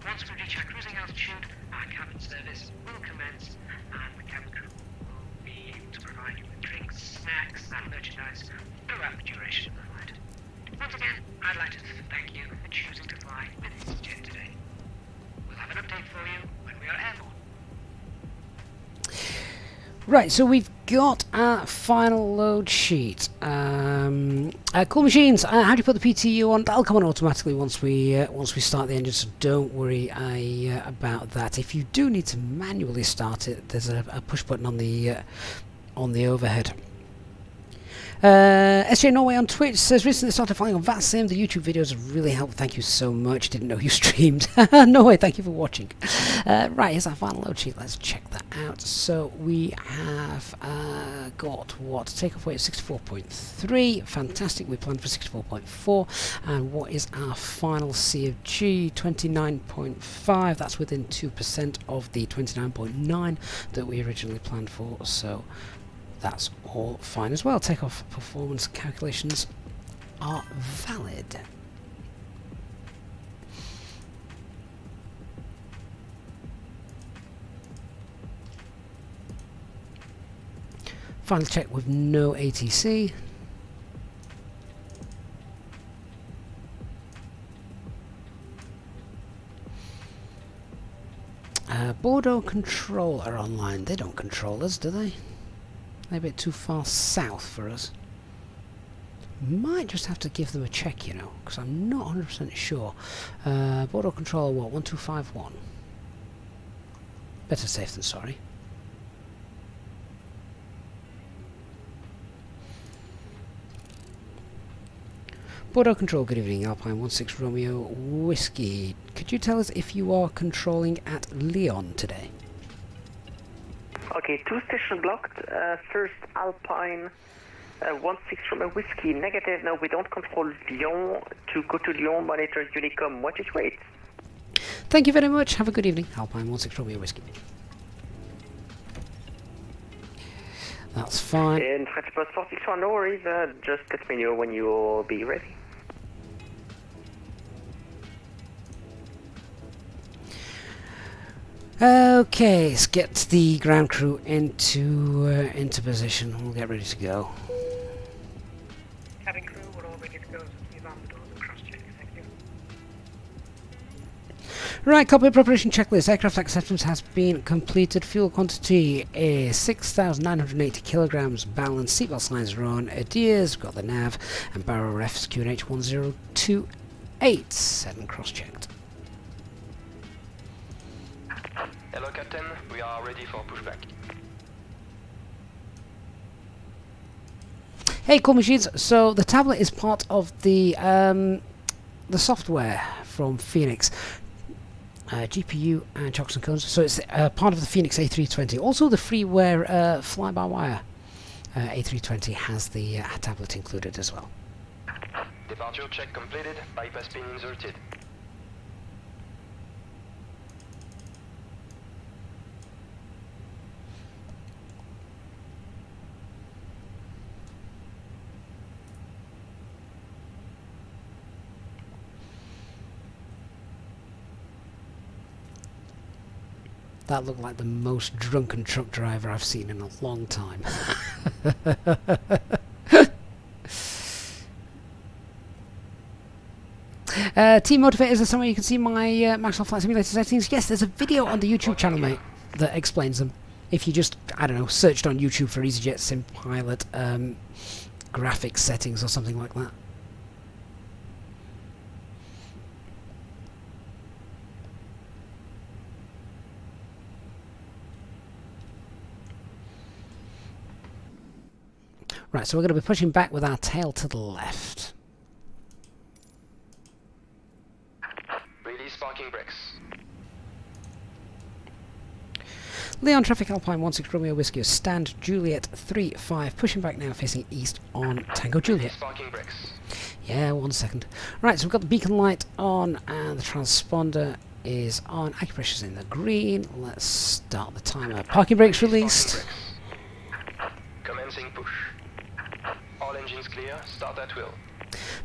Once we reach our cruising altitude, our cabin service will commence, and the cabin crew will be able to provide you with drinks, snacks, and merchandise throughout the duration of the flight. Once again, I'd like to thank you for choosing to fly with Easyjet today. We'll have an update for you when we are airborne. Right, so we've got our final load sheet. Cool Machines, how do you put the PTU on? That'll come on automatically once we start the engine, so don't worry about that. If you do need to manually start it, there's a push button on the overhead. SJ Norway on Twitch says, recently started flying on VATSIM. The YouTube videos have really helped. Thank you so much. Didn't know you streamed. Norway, thank you for watching. Right, here's our final load sheet. Let's check that out. So we have got what? Takeoff weight of 64.3. Fantastic. We planned for 64.4. And what is our final CFG? 29.5. That's within 2% of the 29.9 that we originally planned for. So that's all fine as well. Takeoff performance calculations are valid. Final check with no ATC. Bordeaux Control are online. They don't control us, do they? They're a bit too far south for us. Might just have to give them a check, you know, because I'm not 100% sure. Bordeaux Control, what? 1251. Better safe than sorry. Bordeaux Control, good evening. Alpine 16 Romeo Whiskey. Could you tell us if you are controlling at Lyon today? Okay, 2 station blocked. First Alpine 16 Romeo Whiskey, negative. No, we don't control Lyon. To go to Lyon, monitor Unicom. What is wait? Thank you very much. Have a good evening. Alpine 16 Romeo Whiskey. That's fine. In French Post 461, no worries. Just let me know when you'll be ready. Okay, let's get the ground crew into position. We'll get ready to go. Cabin crew, we're all ready to go. Please arm the doors and cross-check. Thank you. Right, copy preparation checklist. Aircraft acceptance has been completed. Fuel quantity is 6,980 kilograms. Balance. Seatbelt signs are on. Adheres. We've got the nav and barrel refs QNH 1028. 7 cross-checked. Hello, Captain. We are ready for pushback. Hey, Cool Machines. So the tablet is part of the software from Phoenix. GPU and chocks and cones. So it's part of the Fenix A320. Also, the freeware fly-by-wire A320 has the tablet included as well. Departure check completed. Bypass pin inserted. That looked like the most drunken truck driver I've seen in a long time. Team Motivator, is there somewhere you can see my Maxwell Flight Simulator settings? Yes, there's a video on the YouTube channel, mate, that explains them. If you just, I don't know, searched on YouTube for Easyjet Sim Pilot graphics settings or something like that. Right, so we're going to be pushing back with our tail to the left. Release parking brakes. Lyon traffic Alpine 16 Romeo Whiskey, stand Juliet 35, pushing back now facing east on Tango Juliet. Release parking brakes. Yeah, 1 second. Right, so we've got the beacon light on and the transponder is on. Acupressure's in the green. Let's start the timer. Parking brakes released. Commencing push. All engines clear. Start at will.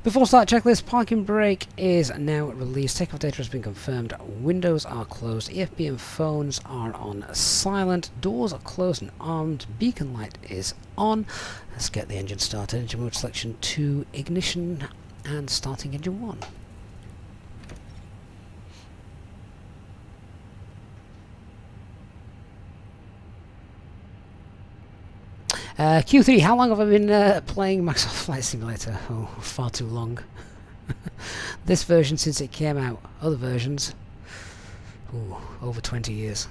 Before start checklist, parking brake is now released. Takeoff data has been confirmed. Windows are closed. EFB and phones are on silent. Doors are closed and armed. Beacon light is on. Let's get the engine started. Engine mode selection to ignition and starting engine 1. Q3, how long have I been playing Microsoft Flight Simulator? Oh, far too long. This version since it came out. Other versions, ooh, over 20 years.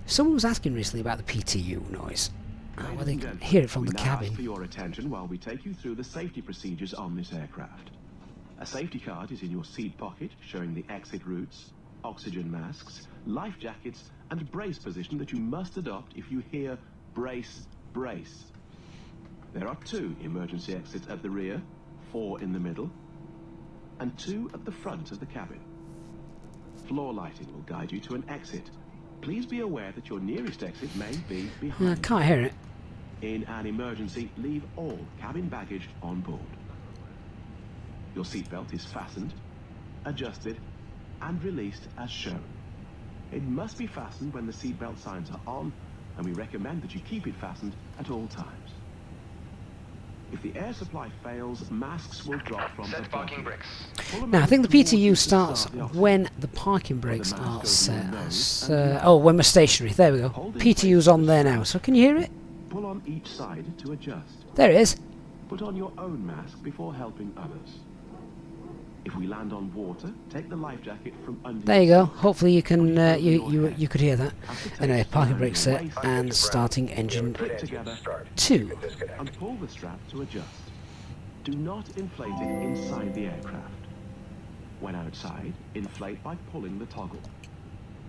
Someone was asking recently about the PTU noise. Well, they can hear it from the cabin. For your attention while we take you through the safety procedures on this aircraft. A safety card is in your seat pocket, showing the exit routes, oxygen masks, life jackets, and brace position that you must adopt if you hear brace, brace. There are 2 emergency exits at the rear, 4 in the middle, and 2 at the front of the cabin. Floor lighting will guide you to an exit. Please be aware that your nearest exit may be behind. I can't hear it. In an emergency, leave all cabin baggage on board. Your seatbelt is fastened, adjusted, and released as shown. It must be fastened when the seatbelt signs are on, and we recommend that you keep it fastened at all times. If the air supply fails, masks will drop from Set parking brakes. Now, I think the PTU starts when the parking brakes are set. Oh, when we're stationary. There we go. PTU's on there now. So can you hear it? Pull on each side to adjust. There it is. Put on your own mask before helping others. If we land on water, take the life jacket from under. There you go. Hopefully you can you could hear that. Anyway, parking brake set and starting engine 2. And pull the strap to adjust. Do not inflate it inside the aircraft. When outside, inflate by pulling the toggle.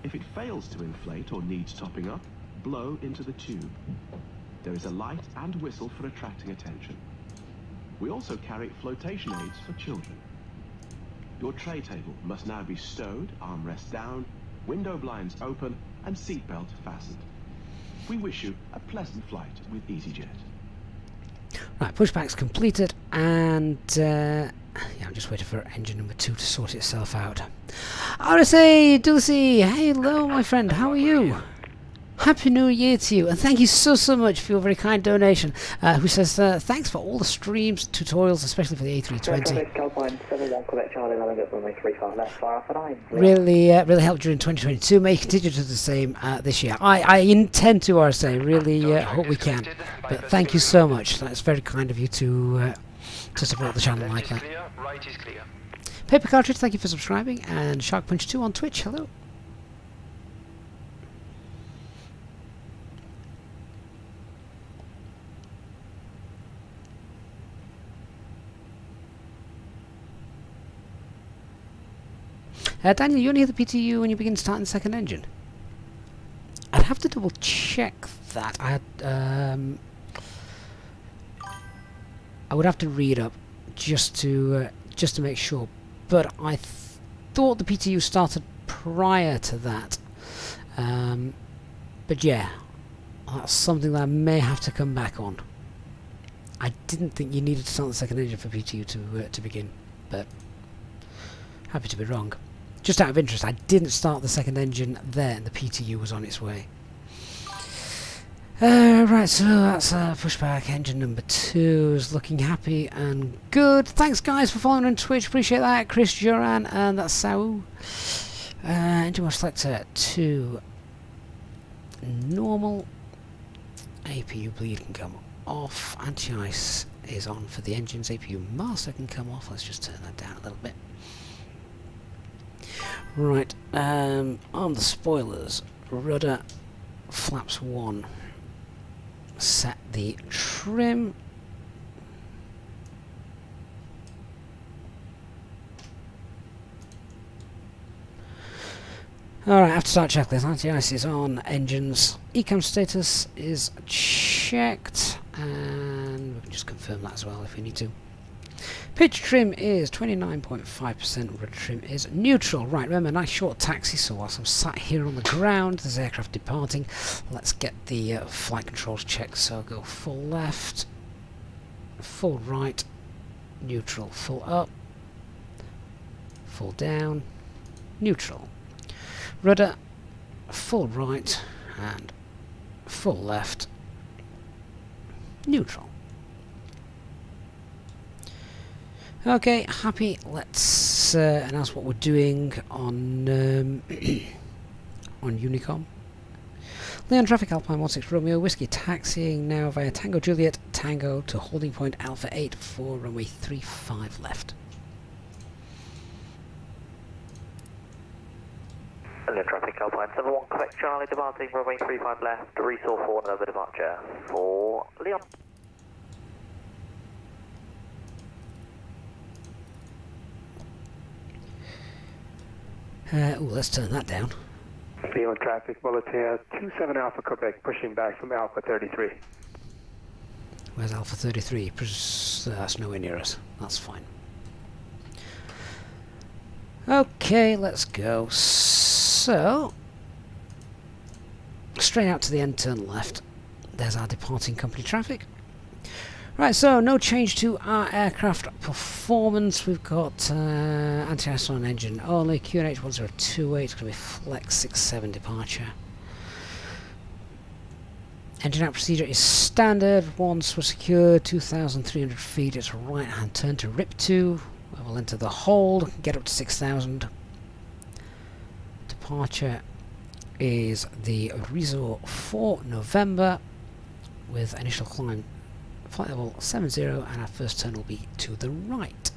If it fails to inflate or needs topping up, blow into the tube. There is a light and whistle for attracting attention. We also carry flotation aids for children. Your tray table must now be stowed, armrest down, window blinds open, and seatbelt fastened. We wish you a pleasant flight with Easyjet. Right, pushback's completed, and yeah, I'm just waiting for engine number 2 to sort itself out. RSA Dulcie, hello my friend, how are you? Happy New Year to you, and thank you so much for your very kind donation. Who says thanks for all the streams, tutorials, especially for the A320. Really helped during 2022. May continue to do the same this year. I intend to, RSA. Really hope we can. But thank you so much. That's very kind of you to support the channel like that. Right is clear. Paper Cartridge, thank you for subscribing, and Shark Punch 2 on Twitch. Hello. Daniel, you only hear the PTU when you begin starting the second engine. I'd have to double check that. I would have to read up just to make sure. But I thought the PTU started prior to that. But yeah, that's something that I may have to come back on. I didn't think you needed to start the second engine for PTU to begin, but happy to be wrong. Just out of interest, I didn't start the second engine there, and the PTU was on its way. Right, so that's pushback. Engine number 2 is looking happy and good. Thanks, guys, for following on Twitch. Appreciate that. Chris Joran, and that's Sau. Engine mode selector 2. Normal. APU bleed can come off. Anti-ice is on for the engines. APU master can come off. Let's just turn that down a little bit. Right, arm the spoilers, rudder, flaps 1, set the trim, alright, after start checklist, anti-ice is on, engines, ecam status is checked, and We can just confirm that as well if we need to. Pitch trim is 29.5%, rudder trim is neutral. Right, remember, nice short taxi, so whilst I'm sat here on the ground, there's aircraft departing. Let's get the flight controls checked. So go full left, full right, neutral, full up, full down, neutral. Rudder, full right, and full left, neutral. Okay, happy. Let's announce what we're doing on on Unicom. Lyon traffic, Alpine 16 Romeo Whiskey, taxiing now via Tango Juliet Tango to holding point Alpha 8 for runway 35 left. Lyon traffic, Alpine 71 Quebec Charlie, departing runway 35 left, resource 4 another departure for Lyon. Let's turn that down. Lyon traffic, Volatility 27 Alpha Quebec, pushing back from Alpha 33. Where's Alpha 33? That's nowhere near us. That's fine. Okay, let's go. So, straight out to the end, turn left. There's our departing company traffic. Right, so no change to our aircraft performance. We've got anti-ice on engine only, QNH 1028, it's going to be flex 67 departure. Engine out procedure is standard. Once we're secure, 2,300 feet, it's a right hand turn to RIP 2. We'll enter the hold, get up to 6,000. Departure is the resort for November with initial climb flight level 70, and our first turn will be to the right.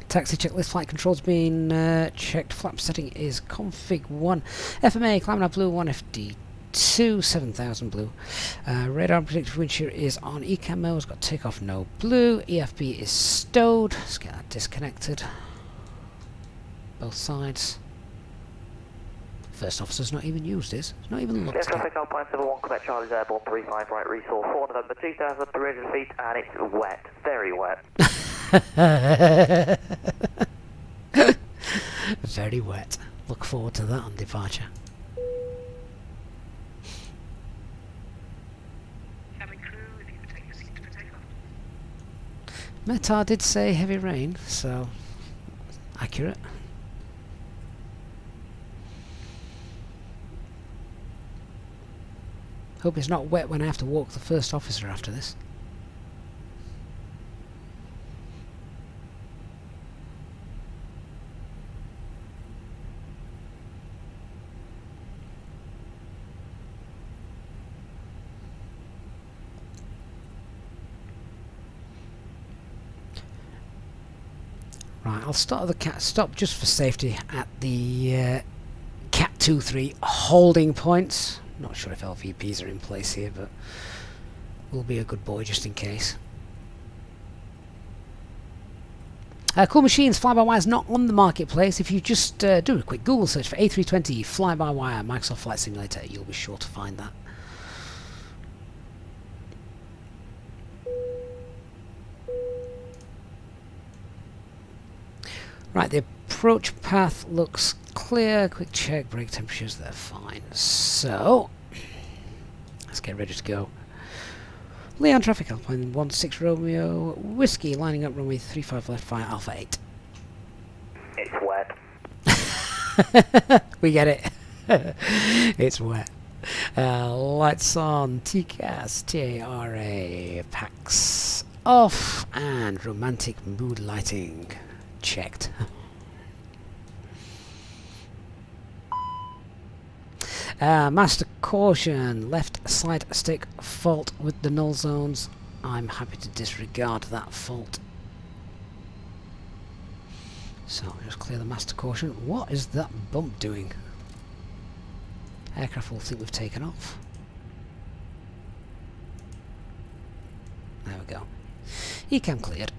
Taxi checklist, flight controls being checked. Flap setting is config 1. FMA, climbing up blue, 1 FD2, 7,000 blue. Radar and predictive wind shear is on ECAM mode, it's got takeoff no blue. EFB is stowed, let's get that disconnected. Both sides. First officer's not even used this. It's not even looked at. Traffic Alpine 71 Quebec Charlie's airborne 35 right resource 4 November 2,300 feet, and it's wet, very wet. Very wet. Look forward to that on departure. Cabin crew, if you could take your seat for takeoff. Metar did say heavy rain, so accurate. Hope it's not wet when I have to walk the first officer after this. Right, I'll start the stop just for safety at the Cat 2-3 holding points. Not sure if LVPs are in place here, but we'll be a good boy just in case. Cool Machines fly-by-wire is not on the marketplace. If you just do a quick Google search for A320 fly-by-wire Microsoft Flight Simulator, you'll be sure to find that. Right, the approach path looks clear. Quick check, brake temperatures, they're fine. So, let's get ready to go. Lyon traffic, Alpine 16 Romeo Whiskey, lining up runway 35 left via Alpha 8. It's wet. We get it. It's wet. Lights on, TCAS, TARA, packs off, and romantic mood lighting checked. Master caution, left side stick fault with the null zones. I'm happy to disregard that fault. So just clear the master caution. What is that bump doing? Aircraft will think we've taken off. There we go. ECAM cleared.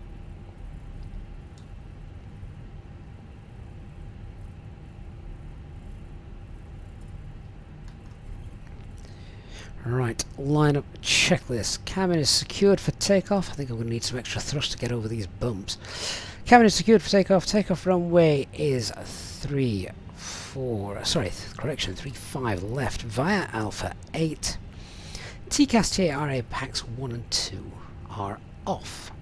Right, line up checklist. Cabin is secured for takeoff. I think I'm going to need some extra thrust to get over these bumps. Cabin is secured for takeoff. Takeoff runway is 35 left via Alpha 8. TCAS TARA packs 1 and 2 are off.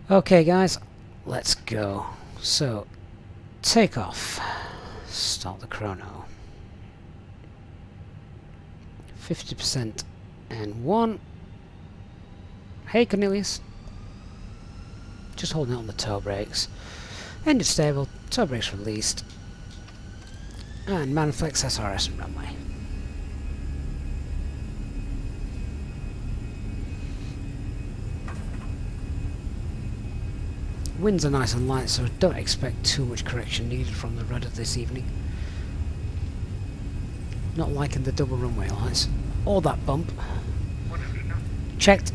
Okay guys, let's go. So, takeoff. Start the chrono. 50% and 1. Hey Cornelius. Just holding it on the toe brakes. Engine stable, toe brakes released. And Manflex SRS and runway. Winds are nice and light, so don't expect too much correction needed from the rudder this evening. Not liking the double runway lights. Or that bump. Checked.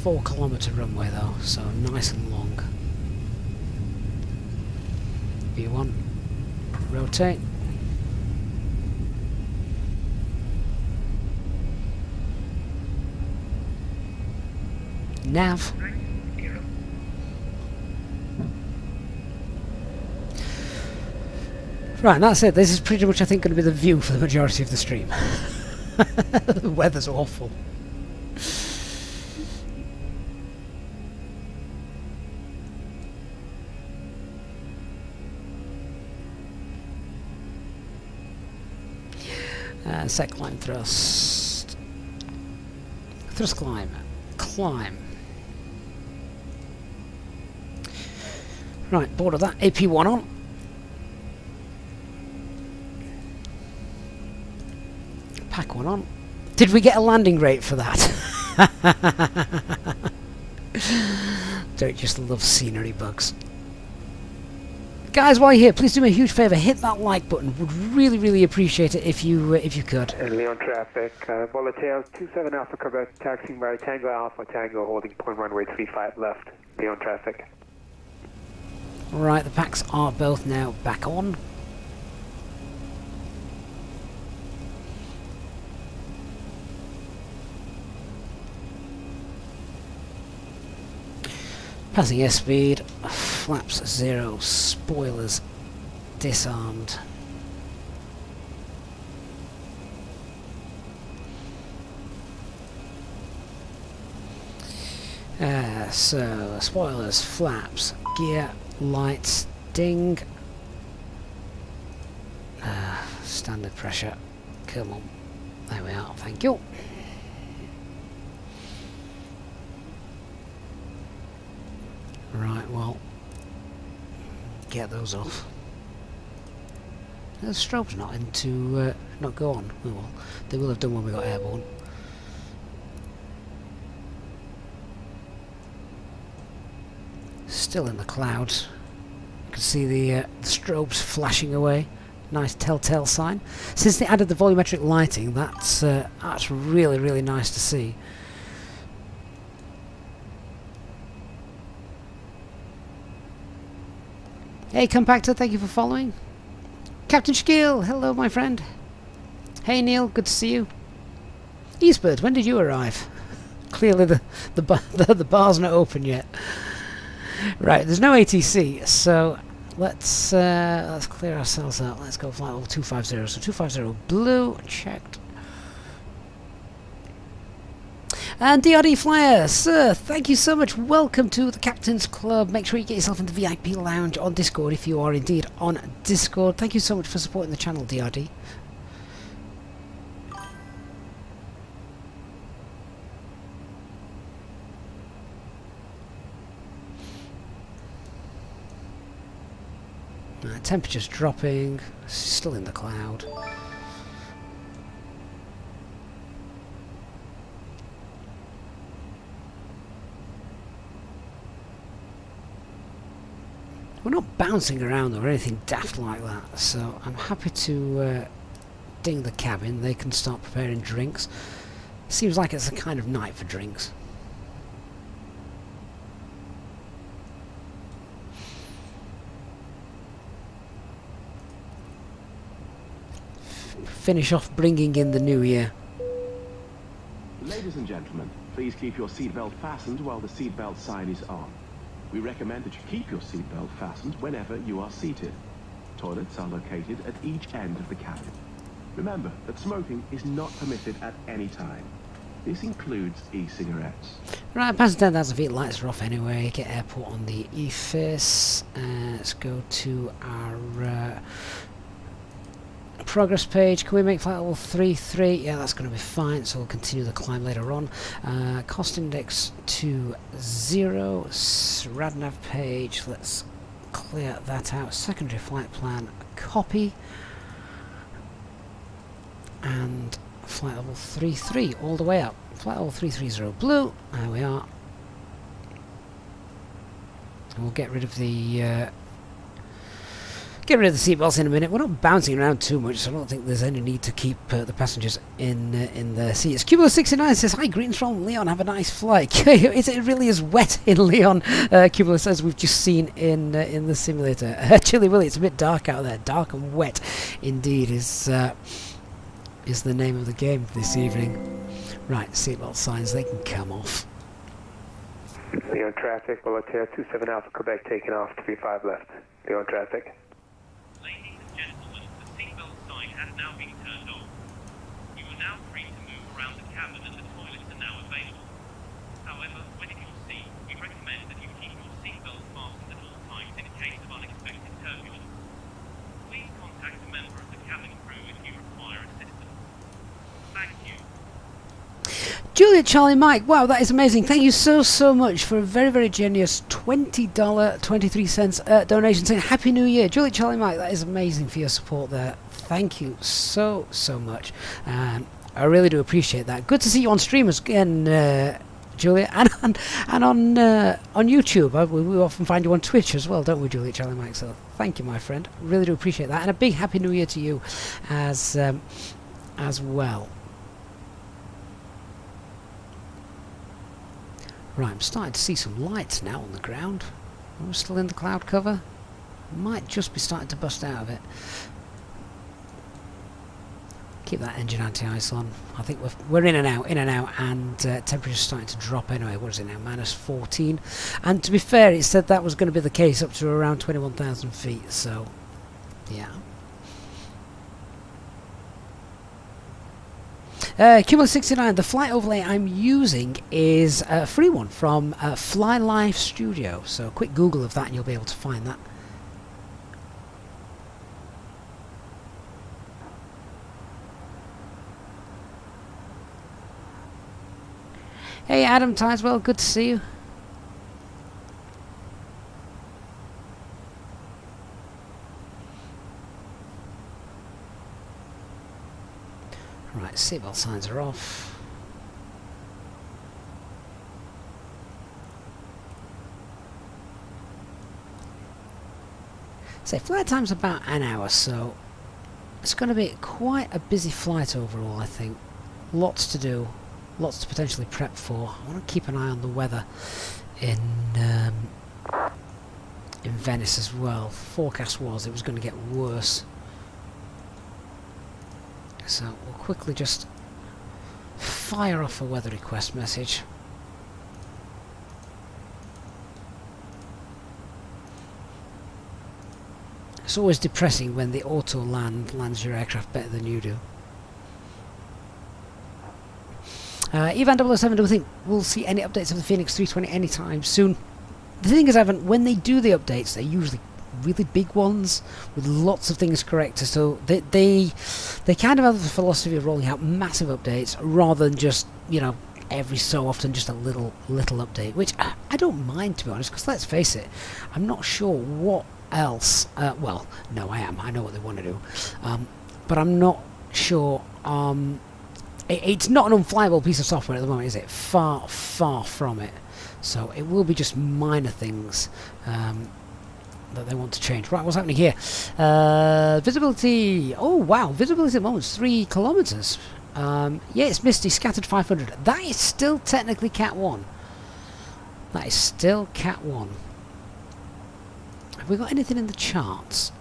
4-kilometre runway though, so nice and long. V1. Rotate. Nav. Right, and that's it. This is pretty much, I think, going to be the view for the majority of the stream. The weather's awful. Set climb thrust. Thrust climb. Climb. Right, board of that. AP1 on. Pack 1 on. Did we get a landing rate for that? Don't just love scenery bugs. Guys, while you're here, please do me a huge favour. Hit that like button. Would really, really appreciate it if you could. Lyon traffic, Volatil 27 Alpha Quebec, taxiing by Tango Alpha Tango, holding point runway 35 left. Lyon traffic. Right, the packs are both now back on. Passing airspeed, flaps 0, spoilers disarmed. So, spoilers, flaps, gear, lights, ding. Standard pressure. Come on. There we are, thank you. Right, well, get those off. The strobe's not not go on. Oh well, they will have done when we got airborne. Still in the clouds. You can see the strobes flashing away. Nice telltale sign. Since they added the volumetric lighting, that's really, really nice to see. Hey Compactor, thank you for following. Captain Shaquille, hello my friend. Hey Neil, good to see you. Eastbird, when did you arrive? Clearly the bar's not open yet. Right, there's no ATC, so let's clear ourselves out. Let's go flight level 250. So 250 blue, checked. And DRD Flyer, sir, thank you so much. Welcome to the Captain's Club. Make sure you get yourself in the VIP lounge on Discord if you are indeed on Discord. Thank you so much for supporting the channel, DRD. Temperature's dropping, still in the cloud. We're not bouncing around or anything daft like that, so I'm happy to ding the cabin. They can start preparing drinks. Seems like it's a kind of night for drinks. Finish off bringing in the new year. Ladies and gentlemen, please keep your seatbelt fastened while the seatbelt sign is on. We recommend that you keep your seatbelt fastened whenever you are seated. Toilets are located at each end of the cabin. Remember that smoking is not permitted at any time. This includes e-cigarettes. Right, past 10,000 feet, lights are off anyway. Get airport on the E-face. Let's go to our progress page. Can we make flight level 33? Yeah, that's going to be fine, so we'll continue the climb later on. Cost index to 0. Radnav page, let's clear that out. Secondary flight plan, copy. And flight level 33 all the way up. Flight level 330 blue. There we are. And we'll get rid of the seatbelts in a minute. We're not bouncing around too much, so I don't think there's any need to keep the passengers in their seats. Cubulus69 says, "Hi, greetings from Lyon. Have a nice flight." It really is wet in Lyon. Cubulus says, "We've just seen in the simulator." Chilly Willy, it's a bit dark out there. Dark and wet, indeed, is the name of the game this evening. Right, seatbelt signs, they can come off. Lyon traffic, Volatil 27 Alpha Quebec taking off, 35 left. Lyon traffic. Ladies and gentlemen, the seatbelt sign has now been turned off. You are now free to move around the cabin and the toilets are now available. However, when in your seat, we recommend that you keep your seatbelt fastened at all times in case of unexpected turbulence. Please contact a member of the cabin crew if you require assistance. Thank you. Juliet Charlie Mike, wow, that is amazing. Thank you so much for a very, very generous $20.23 donation saying Happy New Year. Juliet Charlie Mike, that is amazing for your support there. Thank you so much. I really do appreciate that. Good to see you on stream again, Juliet, and on YouTube. We often find you on Twitch as well, don't we, Juliet Charlie Mike? So thank you, my friend. Really do appreciate that. And a big Happy New Year to you as well. Right, I'm starting to see some lights now on the ground. We're still in the cloud cover. Might just be starting to bust out of it. Keep that engine anti-ice on. I think we're in and out, and temperature's starting to drop anyway. What is it now? -14. And to be fair, it said that was going to be the case up to around 21,000 feet. So, yeah. Cumulus69, the flight overlay I'm using is a free one from Fly Live Studio. So a quick Google of that and you'll be able to find that. Hey Adam Tideswell, good to see you. Right, seatbelt signs are off. So flight time's about an hour, so it's going to be quite a busy flight overall, I think. Lots to do, lots to potentially prep for. I want to keep an eye on the weather in Venice as well. Forecast was it was going to get worse. So we'll quickly just fire off a weather request message. It's always depressing when the auto lands your aircraft better than you do. Evan 007, do we think we'll see any updates of the Fenix 320 anytime soon? The thing is, Evan, when they do the updates, they're usually really big ones with lots of things corrected, so they kind of have the philosophy of rolling out massive updates rather than just, you know, every so often just a little update, which I don't mind, to be honest, because let's face it, I'm not sure what else, well, no, I know what they want to do, but I'm not sure, it's not an unflyable piece of software at the moment, is it? Far from it. So it will be just minor things that they want to change. Right, what's happening here? Visibility. Oh wow, visibility at the moment is 3 kilometers. Yeah, it's misty, scattered 500. That is still technically Cat 1. That is still Cat 1. Have we got anything in the charts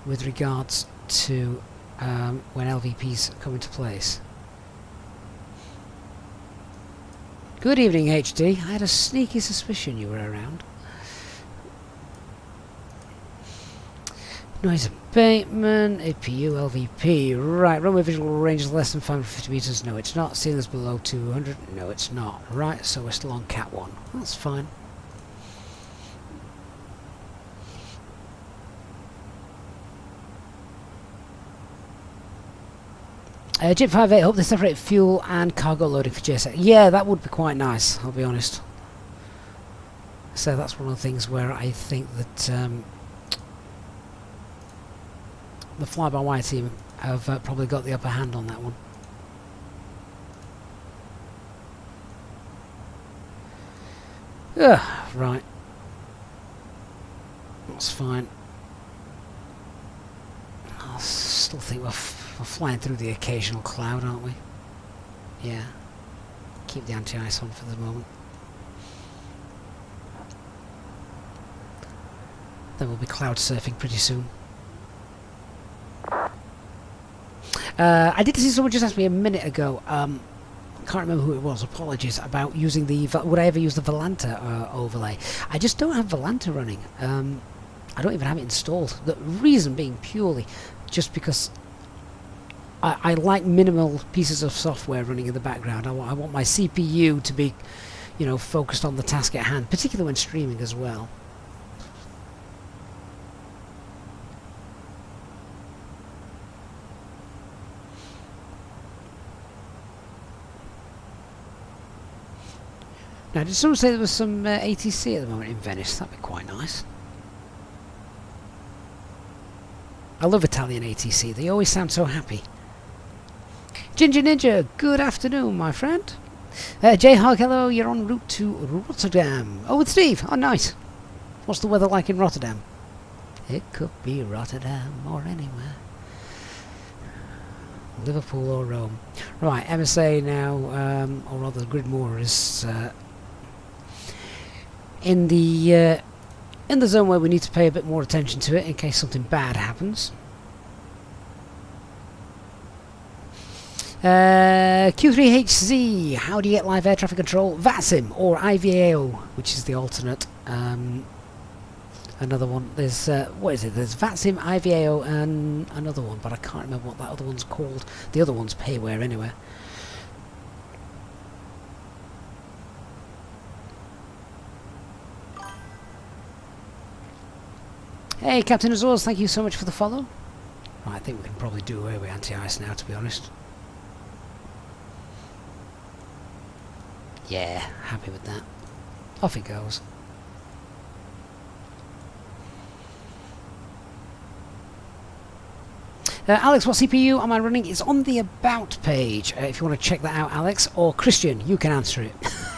with regards to when LVPs come into place? Good evening, HD. I had a sneaky suspicion you were around. Noise abatement, APU, LVP. Right, runway visual range is less than 550 meters. No, it's not. Ceiling's below 200. No, it's not. Right, so we're still on Cat 1. That's fine. Jet 58, hope they separate fuel and cargo loading for GSX. Yeah, that would be quite nice, I'll be honest. So that's one of the things where I think that the fly-by-wire team have probably got the upper hand on that one. Right. That's fine. I still think we're flying through the occasional cloud, aren't we? Yeah. Keep the anti-ice on for the moment. Then we'll be cloud surfing pretty soon. I did see someone just ask me a minute ago, can't remember who it was, apologies, about using the, would I ever use the Volanta overlay? I just don't have Volanta running. I don't even have it installed. The reason being purely just because I like minimal pieces of software running in the background. I want my CPU to be, you know, focused on the task at hand, particularly when streaming as well. Now, did someone say there was some ATC at the moment in Venice? That'd be quite nice. I love Italian ATC. They always sound so happy. Ginger Ninja, good afternoon, my friend. J-Hog, hello. You're en route to Rotterdam. Oh, with Steve. Oh, nice. What's the weather like in Rotterdam? It could be Rotterdam or anywhere. Liverpool or Rome. Right, MSA now, or rather Gridmore is in the zone where we need to pay a bit more attention to it in case something bad happens. Q3HZ, how do you get live air traffic control? VATSIM or IVAO, which is the alternate. Another one, there's, what is it? There's VATSIM, IVAO, and another one, but I can't remember what that other one's called. The other one's Payware anyway. Hey, Captain Azores, thank you so much for the follow. Right, I think we can probably do away with anti-ice now, to be honest. Yeah, happy with that. Off it goes. Alex, what CPU am I running? It's on the About page, if you want to check that out, Alex. Or Christian, you can answer it,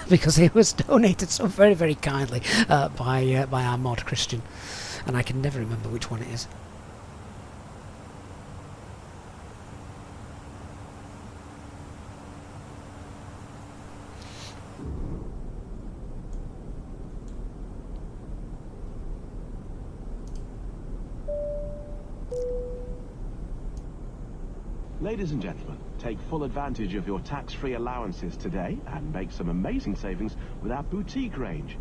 because it was donated so very, very kindly by our mod, Christian. And I can never remember which one it is. Ladies and gentlemen, take full advantage of your tax-free allowances today and make some amazing savings with our boutique range.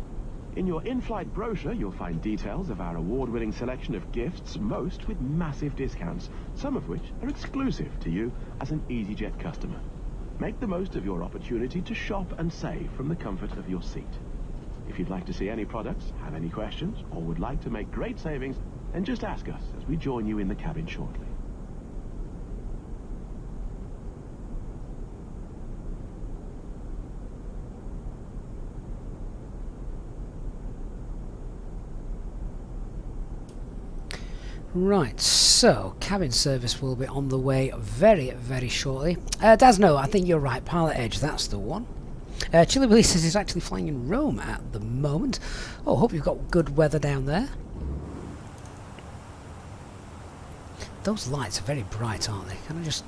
In your in-flight brochure, you'll find details of our award-winning selection of gifts, most with massive discounts, some of which are exclusive to you as an Easyjet customer. Make the most of your opportunity to shop and save from the comfort of your seat. If you'd like to see any products, have any questions, or would like to make great savings, then just ask us as we join you in the cabin shortly. Right, so cabin service will be on the way very, very shortly. Dasno, I think you're right. Pilot Edge, that's the one. Chili Billy says he's actually flying in Rome at the moment. Oh, hope you've got good weather down there. those lights are very bright, aren't they? Can I just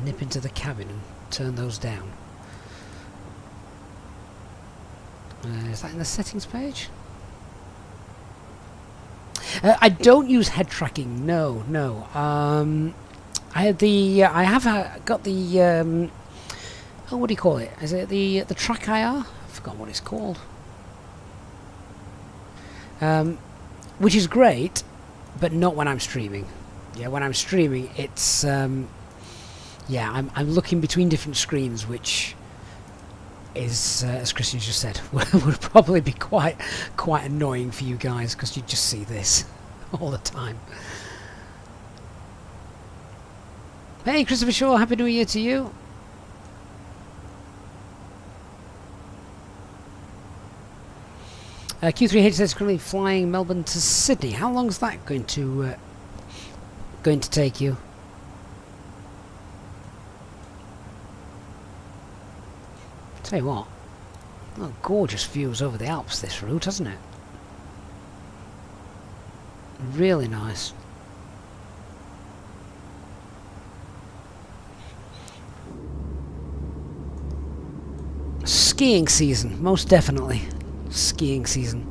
nip into the cabin and turn those down? Is that in the settings page? I don't use head tracking. No, no. I have the. I have got the. Oh, what do you call it? Is it the track IR? I forgot what it's called. Which is great, but not when I'm streaming. Yeah, when I'm streaming, it's yeah, I'm looking between different screens, which is, as Christian just said, would probably be quite annoying for you guys, because you just see this all the time. Hey, Christopher Shaw, Happy New Year to you. Q3H is currently flying Melbourne to Sydney. How long is that going to take you? Tell you what, oh, gorgeous views over the Alps this route, hasn't it? Really nice. Skiing season, most definitely. Skiing season.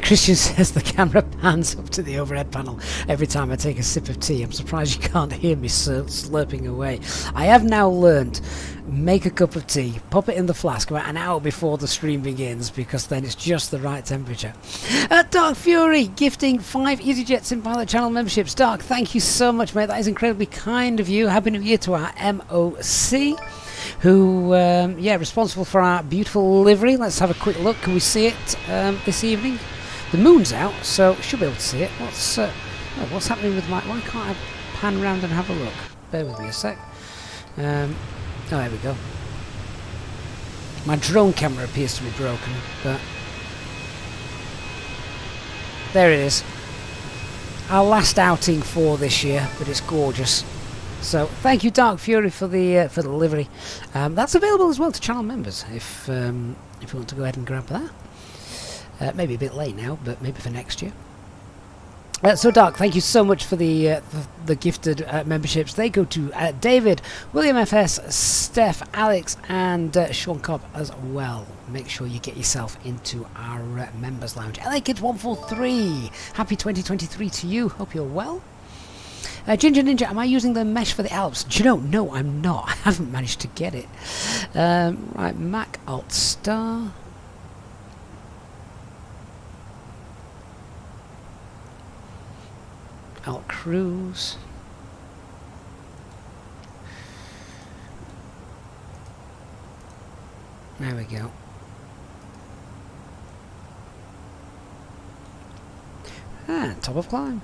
Christian says the camera pans up to the overhead panel every time I take a sip of tea. I'm surprised you can't hear me slurping away. I have now learned, make a cup of tea, pop it in the flask about an hour before the stream begins, because then it's just the right temperature. Dark Fury gifting 5 Easyjet Sim Pilot channel memberships. Dark, thank you so much, mate. That is incredibly kind of you. Happy New Year to our MOC, who, yeah, responsible for our beautiful livery. Let's have a quick look. Can we see it this evening? The moon's out, so we should be able to see it. What's happening with my... Why can't I pan round and have a look? Bear with me a sec. Oh, there we go. My drone camera appears to be broken, but... there it is. Our last outing for this year, but it's gorgeous. So thank you, Dark Fury, for the livery. That's available as well to channel members if you want to go ahead and grab that. Maybe a bit late now, but maybe for next year. So Dark, thank you so much for the gifted memberships. They go to David, William FS, Steph, Alex, and Sean Cobb as well. Make sure you get yourself into our members lounge. LA Kids 143, happy 2023 to you. Hope you're well. Ginger Ninja, am I using the mesh for the Alps? Do you know? No, I'm not. I haven't managed to get it. Right, Mac Alt Star. Alt Cruise. There we go. Top of climb.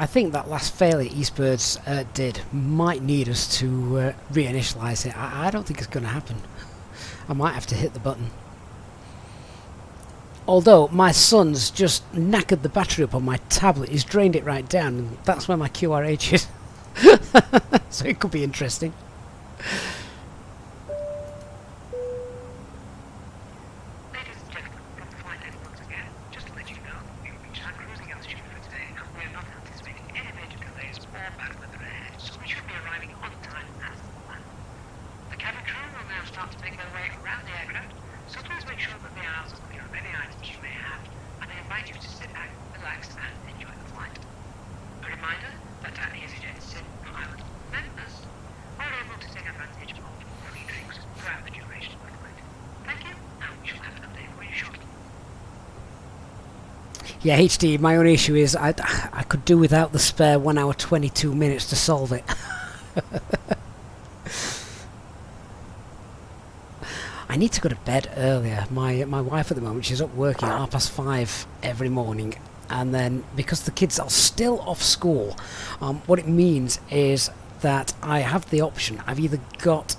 I think that last failure Eastbirds did might need us to reinitialize it. I don't think it's going to happen. I might have to hit the button. Although my son's just knackered the battery up on my tablet. He's drained it right down, and that's where my QRH is. So it could be interesting. Yeah, HD, my only issue is I could do without the spare 1 hour 22 minutes to solve it. I need to go to bed earlier. My wife at the moment, she's up working at 5:30 every morning, and then because the kids are still off school, what it means is that I have the option. I've either got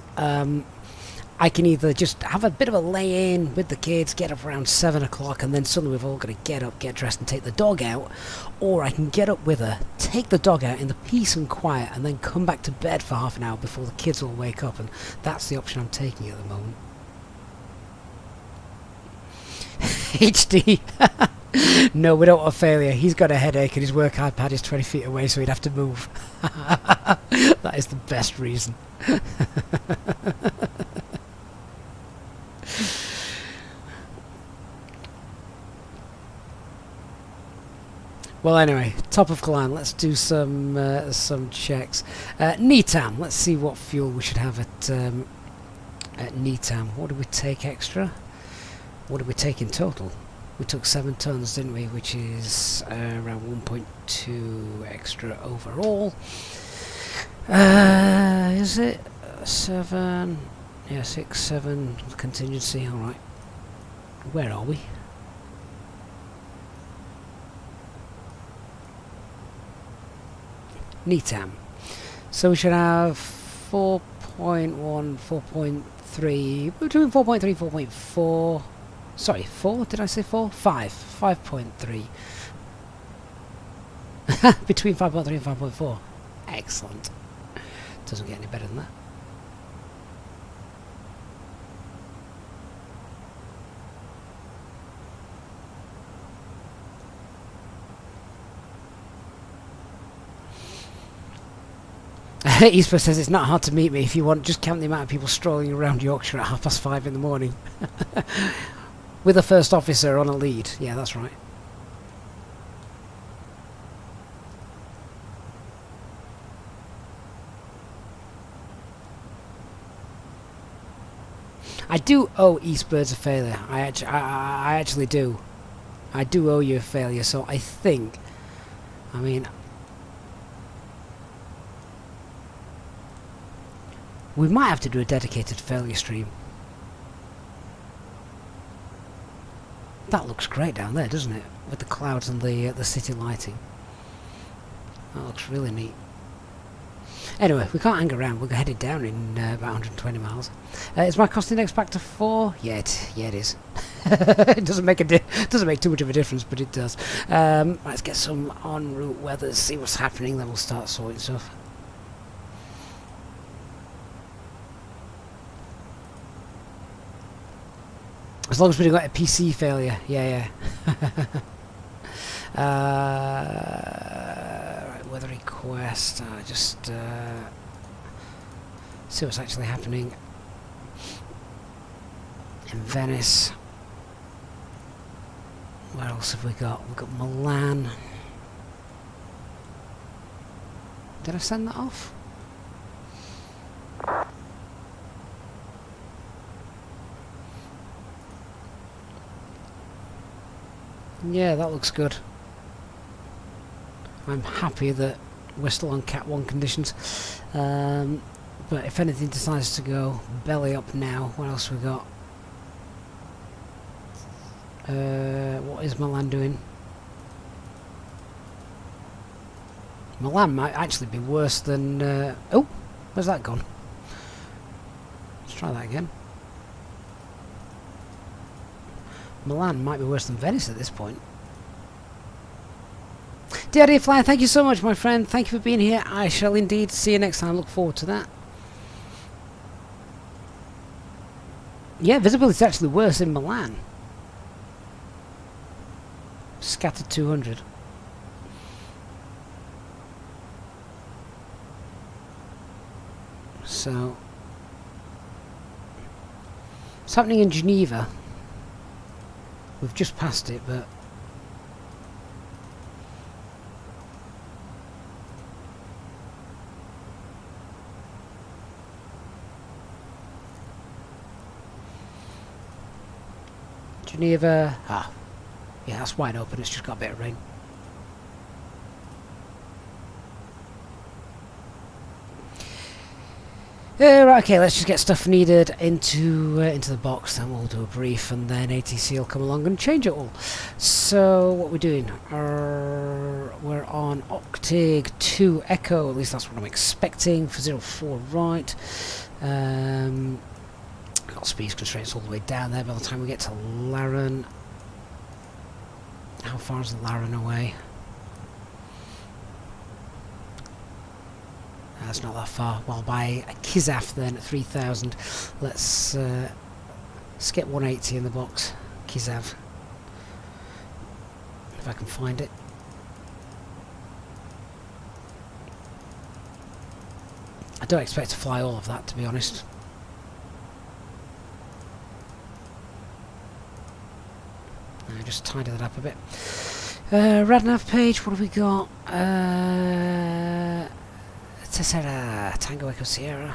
I can either just have a bit of a lay-in with the kids, get up around 7 o'clock, and then suddenly we've all got to get up, get dressed, and take the dog out, or I can get up with her, take the dog out in the peace and quiet, and then come back to bed for half an hour before the kids all wake up, and that's the option I'm taking at the moment. HD. No, we don't want failure. He's got a headache and his work iPad is 20 feet away, so he'd have to move. That is the best reason. Well, anyway, top of line. Let's do some checks. NETAM. Let's see what fuel we should have at NETAM. What did we take extra? What did we take in total? We took 7 tons, didn't we? Which is around 1.2 extra overall. Is it 7? Yeah, 6, 7 contingency. All right. Where are we? NETAM. So we should have 4.1, 4.3, between 4.3 and 4.4. Sorry, 4? Did I say 4? 5. 5.3. Between 5.3 and 5.4. Excellent. Doesn't get any better than that. Eastbird says it's not hard to meet me if you want. Just count the amount of people strolling around Yorkshire at 5:30 in the morning. With a first officer on a lead. Yeah, that's right. I do owe Eastbirds a failure. I actually do. I do owe you a failure, so I think... I mean... we might have to do a dedicated failure stream. That looks great down there, doesn't it? With the clouds and the city lighting. That looks really neat. Anyway, we can't hang around. We're headed down in about 120 miles. Is my cost index back to 4? Yeah, it is. It doesn't make too much of a difference, but it does. Let's get some en route weather, see what's happening, then we'll start sorting stuff. As long as we don't got a PC failure, yeah. Right, weather request. Just see what's actually happening in Venice. Where else have we got? We've got Milan. Did I send that off? Yeah, that looks good. I'm happy that we're still on Cat 1 conditions. But if anything decides to go belly up now, what else we got? What is Milan doing? Milan might actually be worse than... oh, where's that gone? Let's try that again. Milan might be worse than Venice at this point. DRD Flyer, thank you so much, my friend. Thank you for being here. I shall indeed see you next time. Look forward to that. Yeah, visibility is actually worse in Milan. Scattered 200. So, it's happening in Geneva. We've just passed it, but Geneva, yeah, that's wide open. It's just got a bit of rain. Right, okay, let's just get stuff needed into the box, then we'll do a brief, and then ATC will come along and change it all. So, what we're doing? We're on Octig 2 Echo, at least that's what I'm expecting, for 04 right. Got speed constraints all the way down there by the time we get to Laren. How far is Laren away? That's not that far. Well, by Kizaf then at 3,000. Let's get 180 in the box. Kizav. If I can find it. I don't expect to fly all of that, to be honest. I just tidy that up a bit. Radnav page, what have we got? Tessera, Tango Echo Sierra.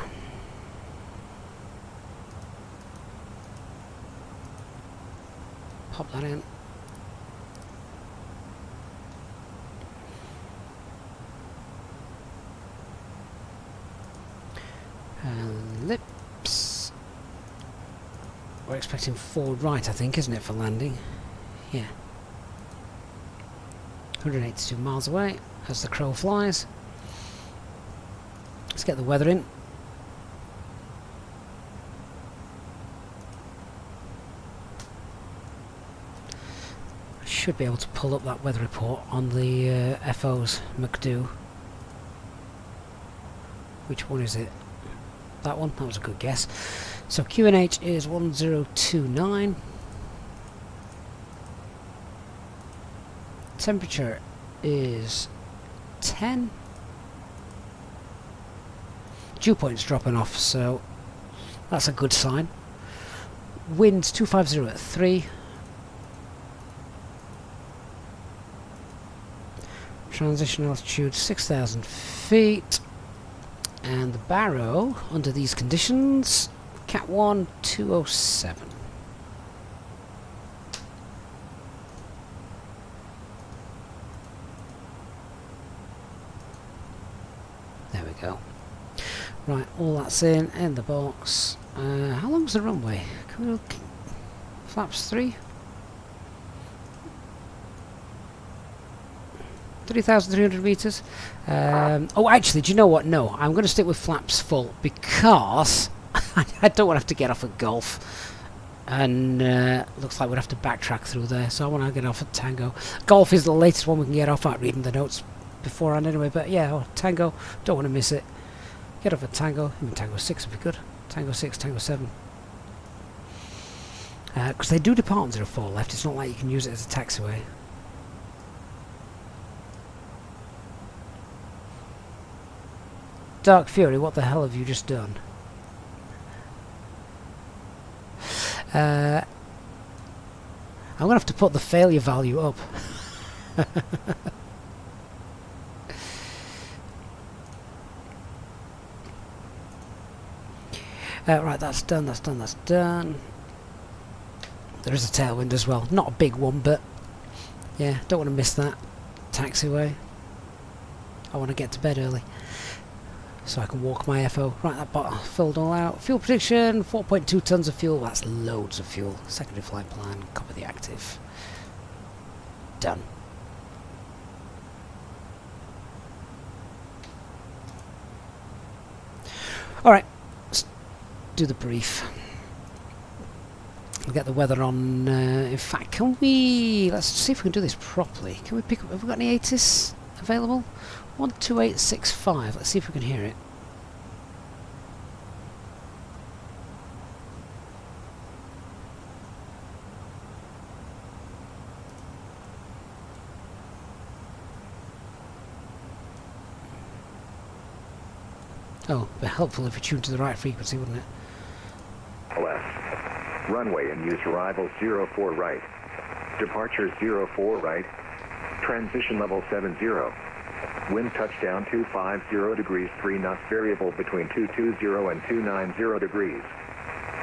Pop that in. Lips. We're expecting forward right, I think, isn't it, for landing? Yeah. 182 miles away as the crow flies. Let's get the weather in. I should be able to pull up that weather report on the FO's McDo. Which one is it? That one? That was a good guess. So QNH is 1029. Temperature is 10. Dew point's dropping off, so that's a good sign. Winds 250 at 3. Transition altitude 6,000 feet. And the Barrow, under these conditions, Cat 1 207. There we go. Right, all that's in the box. How long's the runway? Can we look? Flaps 3? 3,300 meters. Oh, actually, do you know what? No, I'm going to stick with flaps full because I don't want to have to get off at Golf. And looks like we'd have to backtrack through there, so I want to get off at Tango. Golf is the latest one we can get off at, reading the notes beforehand anyway, but yeah, Tango, don't want to miss it. Get off at Tango. Even Tango 6 would be good. Tango 6, Tango 7. Because they do depart on 04 left. It's not like you can use it as a taxiway. Dark Fury, what the hell have you just done? I'm going to have to put the failure value up. Right, that's done, that's done, that's done. There is a tailwind as well. Not a big one, but yeah, don't want to miss that taxiway. I want to get to bed early so I can walk my FO. Right, that bottle filled all out. Fuel prediction, 4.2 tons of fuel. That's loads of fuel. Secondary flight plan, copy the active. Done. Alright, let's do the brief. We'll get the weather on. In fact, can we... Let's see if we can do this properly. Can we pick up... Have we got any ATIS available? 12865. Let's see if we can hear it. Oh, it'd be helpful if we tuned to the right frequency, wouldn't it? Left. Runway and use arrival 04 right. Departure 04 right. Transition level 70. Wind touchdown 250 degrees 3 knots, variable between 220 and 290 degrees.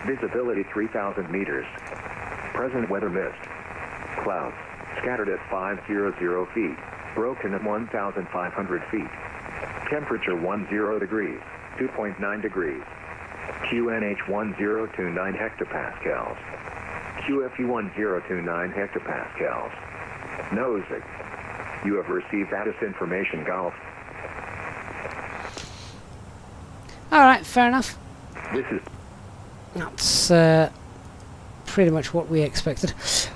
Visibility 3,000 meters. Present weather mist. Clouds. Scattered at 500 feet. Broken at 1,500 feet. Temperature 10 degrees. 2.9 degrees. QNH 1029 hectopascals. QFE 1029 hectopascals. Nosing. You have received status information, Golf. Alright, fair enough. This is That's pretty much what we expected.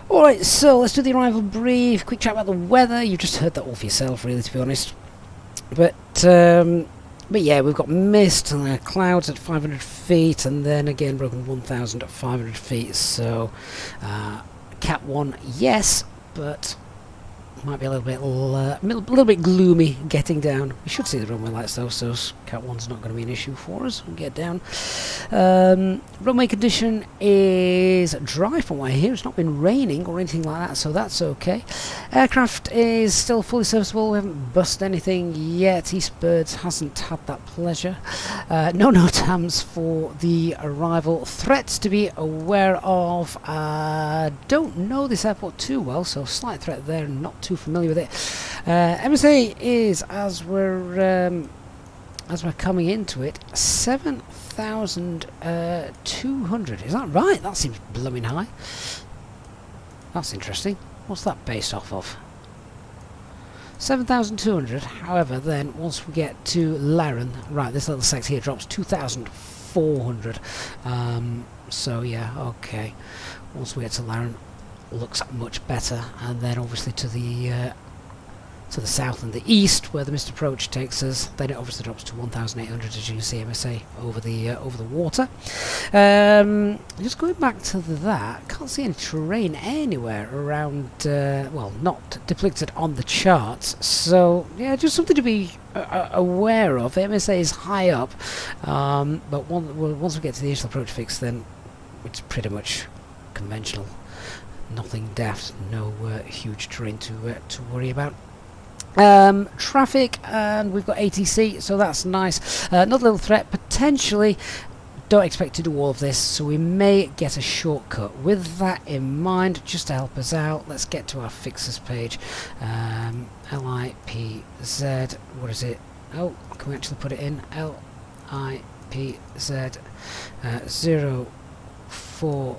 Alright, so let's do the arrival brief. Quick chat about the weather. You just heard that all for yourself, really, to be honest. But yeah, we've got mist and clouds at 500 feet, and then again broken 1,000 at 500 feet. So, Cat 1, yes, but might be a little bit gloomy getting down. We should see the runway lights though, so Cat 1's not going to be an issue for us. We'll get down. Runway condition is dry from what I hear. It's not been raining or anything like that, so that's okay. Aircraft is still fully serviceable. We haven't bust anything yet. Eastbirds hasn't had that pleasure. No NOTAMs for the arrival. Threats to be aware of. Don't know this airport too well, so slight threat there. Not too familiar with it. MSA is, as we're coming into it, 7,200. Is that right? That seems blooming high. That's interesting. What's that based off of? 7,200. However, then once we get to Laren, right, this little section here drops 2,400. So yeah, okay. Once we get to Laren, looks much better, and then obviously to the south and the east where the mist approach takes us, then it obviously drops to 1,800 as you can see MSA over the water. Just going back to that, can't see any terrain anywhere around, well, not depicted on the charts, so yeah, just something to be aware of. MSA is high up, but once we get to the initial approach fix, then it's pretty much conventional. Nothing daft, no huge terrain to worry about. Traffic, and we've got ATC, so that's nice. Another little threat, potentially. Don't expect to do all of this, so we may get a shortcut. With that in mind, just to help us out, let's get to our fixes page. LIPZ, what is it? Oh, can we actually put it in? LIPZ 04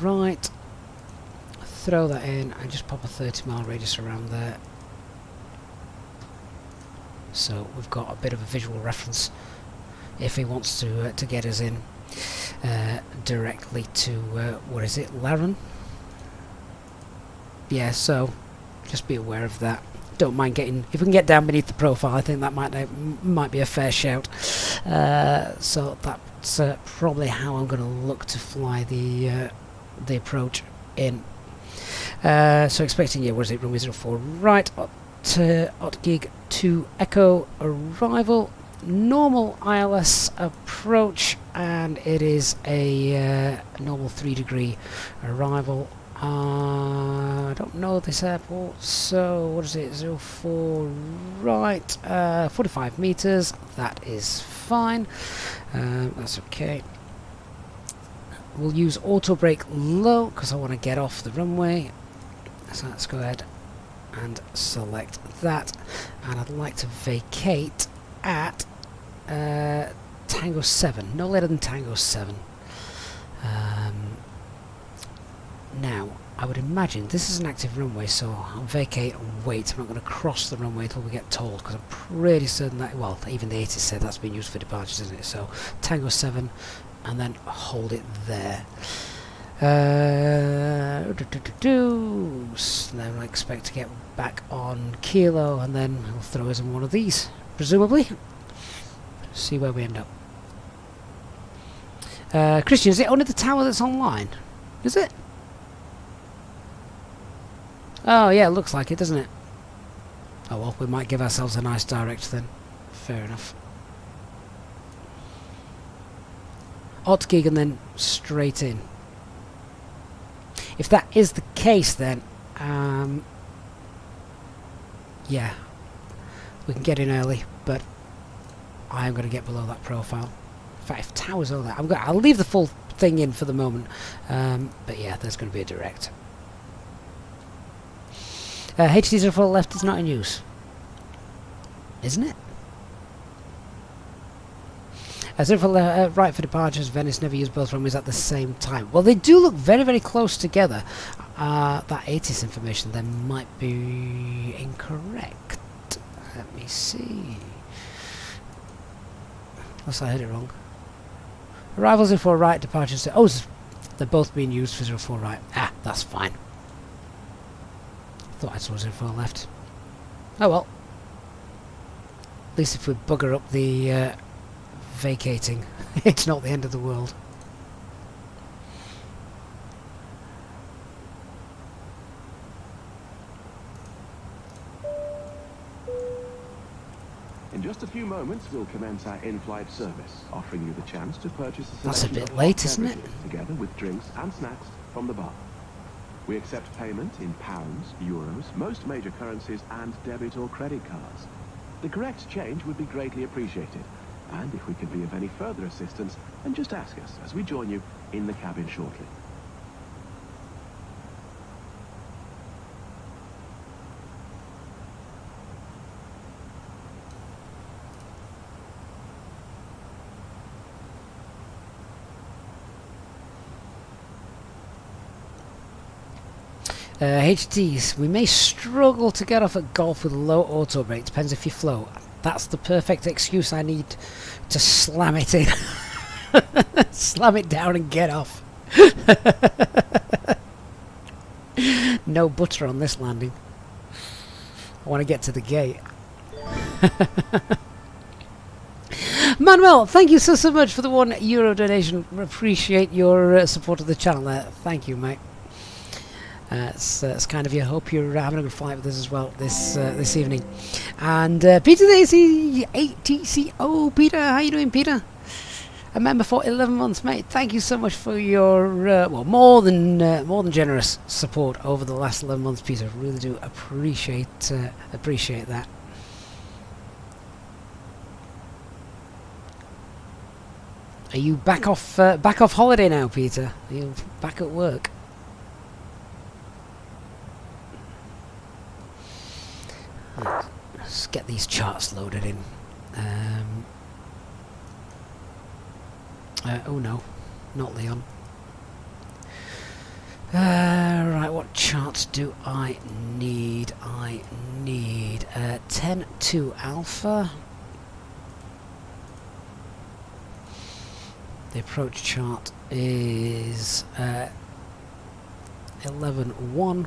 right. Throw that in and just pop a 30-mile radius around there. So we've got a bit of a visual reference if he wants to get us in directly to what is it, Laren? Yeah, so just be aware of that. Don't mind getting, if we can get down beneath the profile, I think that might be a fair shout. So that's probably how I'm going to look to fly the approach in. So expecting, yeah, what is it, runway 04 right, gig 2 echo arrival, normal ILS approach, and it is a normal 3-degree arrival. I don't know this airport, so what is it, 04 right, 45 meters, that is fine, that's okay. We'll use auto brake low because I want to get off the runway. So let's go ahead and select that, and I'd like to vacate at Tango 7, no later than Tango 7. Now, I would imagine this is an active runway, so I'll vacate and wait. I'm not going to cross the runway until we get told, because I'm pretty certain that, well, even the 80 said that's been used for departures, isn't it? So Tango 7, and then hold it there. So then I expect to get back on Kilo, and then we'll throw us in one of these, presumably. See where we end up. Christian, is it only the tower that's online? Is it? Oh yeah, it looks like it, doesn't it? Oh well, we might give ourselves a nice direct then. Fair enough. Hot gig and then straight in. If that is the case, then yeah, we can get in early, but I am going to get below that profile. In fact, if towers over there, I'll leave the full thing in for the moment, but yeah, there's going to be a direct. HT04 left is not in use, isn't it? As if right for departures, Venice never used both runways at the same time. Well, they do look very, very close together. That ATIS information then might be incorrect. Let me see. Unless I heard it wrong. Arrivals 04 right, departures... Oh, they're both being used for 04 right. Ah, that's fine. Thought I saw 04 left. Oh well. At least if we bugger up the vacating, it's not the end of the world. In just a few moments, we'll commence our in-flight service, offering you the chance to purchase a That's a selection bit of late, hot isn't it? beverages, together with drinks and snacks from the bar. We accept payment in pounds, euros, most major currencies, and debit or credit cards. The correct change would be greatly appreciated, and if we can be of any further assistance, then just ask us as we join you in the cabin shortly. HTs, we may struggle to get off at golf with low auto brake, depends if you flow. That's the perfect excuse I need to slam it in. Slam it down and get off. No butter on this landing. I want to get to the gate. Manuel, thank you so much for the €1 donation. Appreciate your support of the channel there. Thank you, mate. It's kind of you. Hope you're having a good flight with us as well this evening. And Peter the ATCO, Peter, how you doing, Peter? A member for 11 months, mate. Thank you so much for your well, more than generous support over the last 11 months, Peter. Really do appreciate that. Are you back off holiday now, Peter? Are you back at work? Let's get these charts loaded in. Oh no, not Lyon. Right, what charts do I need? I need 10-2 alpha. The approach chart is 11-1.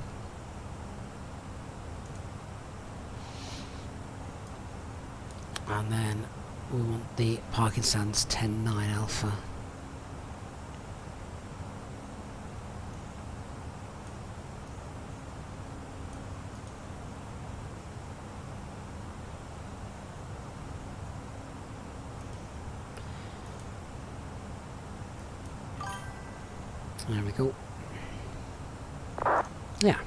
And then we want the parking stands 10-9 alpha. There we go. Yeah.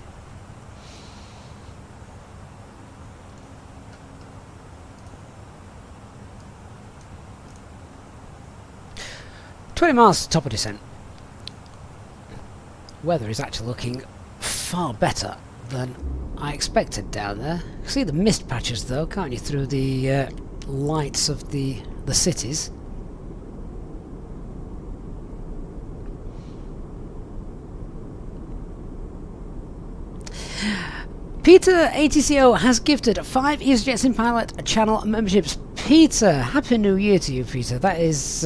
$20 to top of descent. Weather is actually looking far better than I expected down there. See the mist patches though, can't you, through the lights of the cities. Peter ATCO has gifted 5 Easyjet Sim Pilot channel memberships. Peter, Happy New Year to you, Peter. That is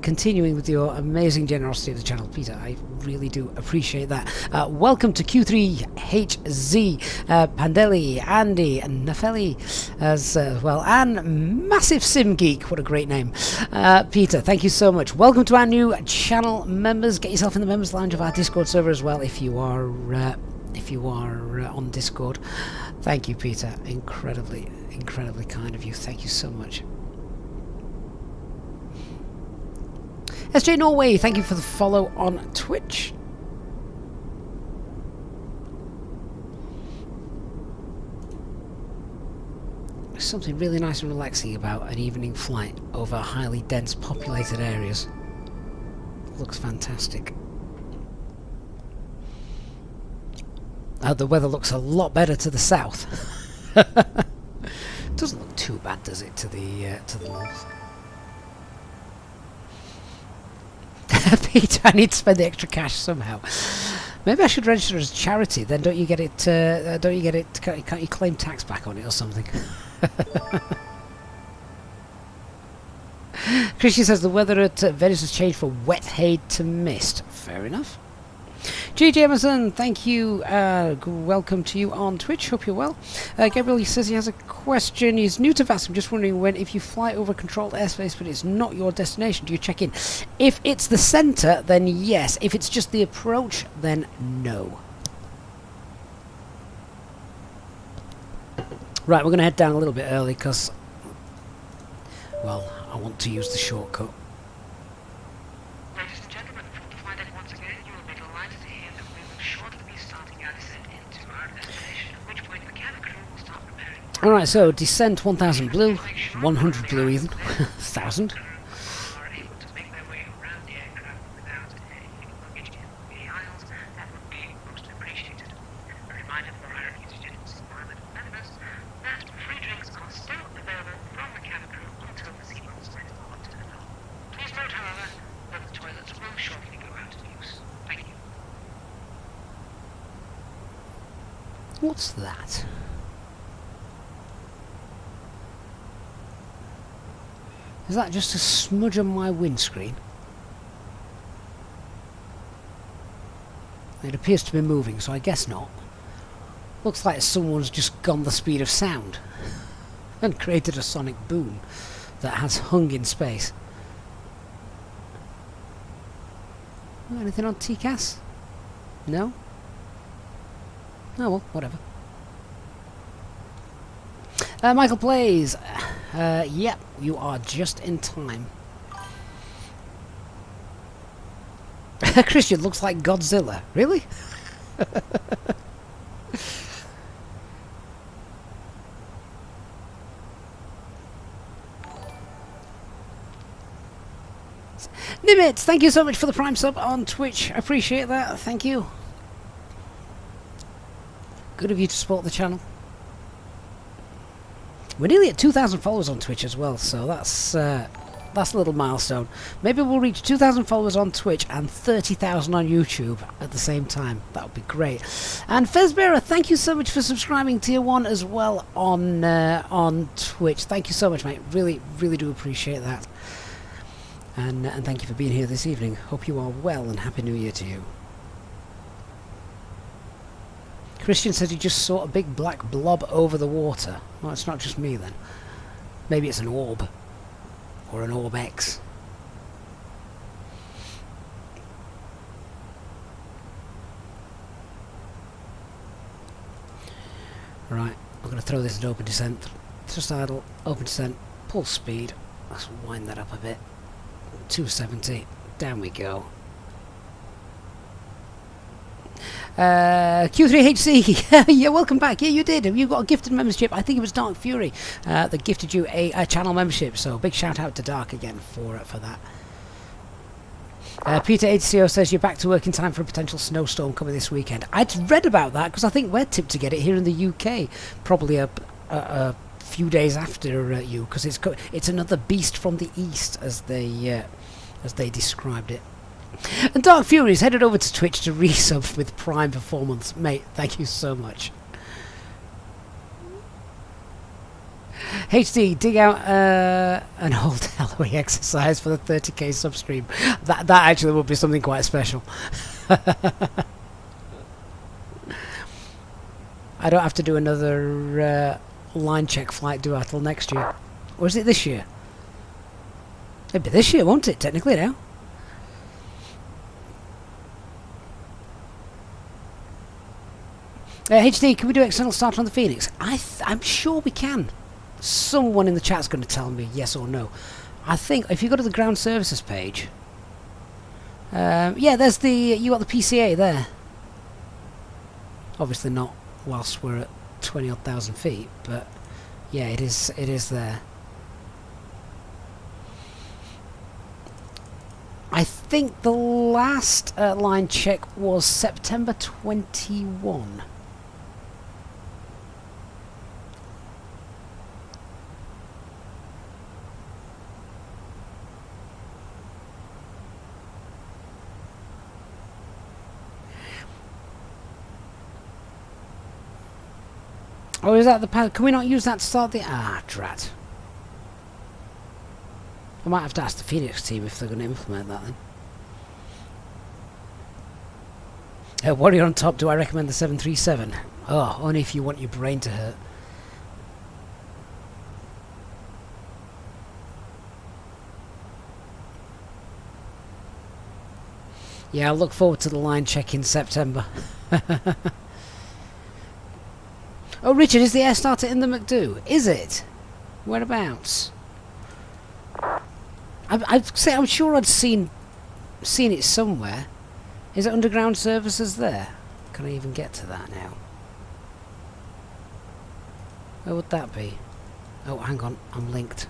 continuing with your amazing generosity of the channel, Peter. I really do appreciate that. Welcome to Q3HZ, Pandeli, Andy, and Nafeli as well, and Massive Sim Geek. What a great name. Peter, thank you so much. Welcome to our new channel members. Get yourself in the members lounge of our Discord server as well if you are on Discord. Thank you, Peter. Incredibly kind of you. Thank you so much. SJ Norway, thank you for the follow on Twitch. There's something really nice and relaxing about an evening flight over highly dense populated areas. Looks fantastic. The weather looks a lot better to the south. Doesn't look too bad, does it, to the north? Peter, I need to spend the extra cash somehow. Maybe I should register as a charity. Then don't you get it? Don't you get it? Can't you claim tax back on it or something? Christian says the weather at Venice has changed from wet haze to mist. Fair enough. G.J. Emerson, thank you. Welcome to you on Twitch. Hope you're well. Gabriel says he has a question. He's new to VATSIM. Just wondering if you fly over controlled airspace but it's not your destination, do you check in? If it's the centre, then yes. If it's just the approach, then no. Right, we're going to head down a little bit early because, well, I want to use the shortcut. Ladies and gentlemen, from the flight deck once again, you will be delighted to hear that we will shortly be starting our descent into our destination, at which point the cabin crew will start preparing. Alright, so descent 1000 blue, 100 blue even, 1000. Are able to make their way around the aircraft without any luggage in the aisles. That would be most appreciated. A reminder for our Easyjet pilot members that free drinks are still available from the cabin crew until the seatbelt signs are turned on. Please note, however, that the toilets will shortly go out of use. Thank you. What's that? Is that just a smudge on my windscreen? It appears to be moving, so I guess not. Looks like someone's just gone the speed of sound and created a sonic boom that has hung in space. Anything on TCAS? No? Oh well, whatever. Michael Plays. Yep, you are just in time. Christian looks like Godzilla. Really? Nimitz, thank you so much for the Prime sub on Twitch. Appreciate that. Thank you. Good of you to support the channel. We're nearly at 2,000 followers on Twitch as well, so that's a little milestone. Maybe we'll reach 2,000 followers on Twitch and 30,000 on YouTube at the same time. That would be great. And Fezbearer, thank you so much for subscribing Tier 1 as well on Twitch. Thank you so much, mate. Really, really do appreciate that. And thank you for being here this evening. Hope you are well and Happy New Year to you. Christian said he just saw a big black blob over the water. Well, it's not just me then. Maybe it's an orb. Or an orb X. Right, I'm going to throw this at open descent. Just idle, open descent, pull speed. Let's wind that up a bit. 270. Down we go. Q3HC, yeah, welcome back. Yeah, you did. You got a gifted membership. I think it was Dark Fury that gifted you a channel membership. So big shout out to Dark again for that. Peter HCO says you're back to work in time for a potential snowstorm coming this weekend. I'd read about that because I think we're tipped to get it here in the UK, probably a few days after you, because it's another beast from the east, as they described it. And Dark Fury's headed over to Twitch to resub with Prime for 4 months. Mate, thank you so much. HD, dig out an old Halloween exercise for the 30k substream. That actually would be something quite special. I don't have to do another line check flight, do I, till next year? Or is it this year? It'd be this year, won't it, technically, now? HD, can we do external start on the Phoenix? I'm sure we can. Someone in the chat's going to tell me yes or no. I think if you go to the ground services page, yeah, there's you got the PCA there. Obviously not whilst we're at 20,000 odd feet, but yeah, it is there. I think the last line check was September 21. Oh, is that the pad? Can we not use that to start the... Ah, drat. I might have to ask the Phoenix team if they're going to implement that then. Warrior on top, do I recommend the 737? Oh, only if you want your brain to hurt. Yeah, I'll look forward to the line check in September. Oh, Richard, is the air starter in the McDo? Is it? Whereabouts? I'm sure I'd seen it somewhere. Is it underground services there? Can I even get to that now? Where would that be? Oh, hang on, I'm linked.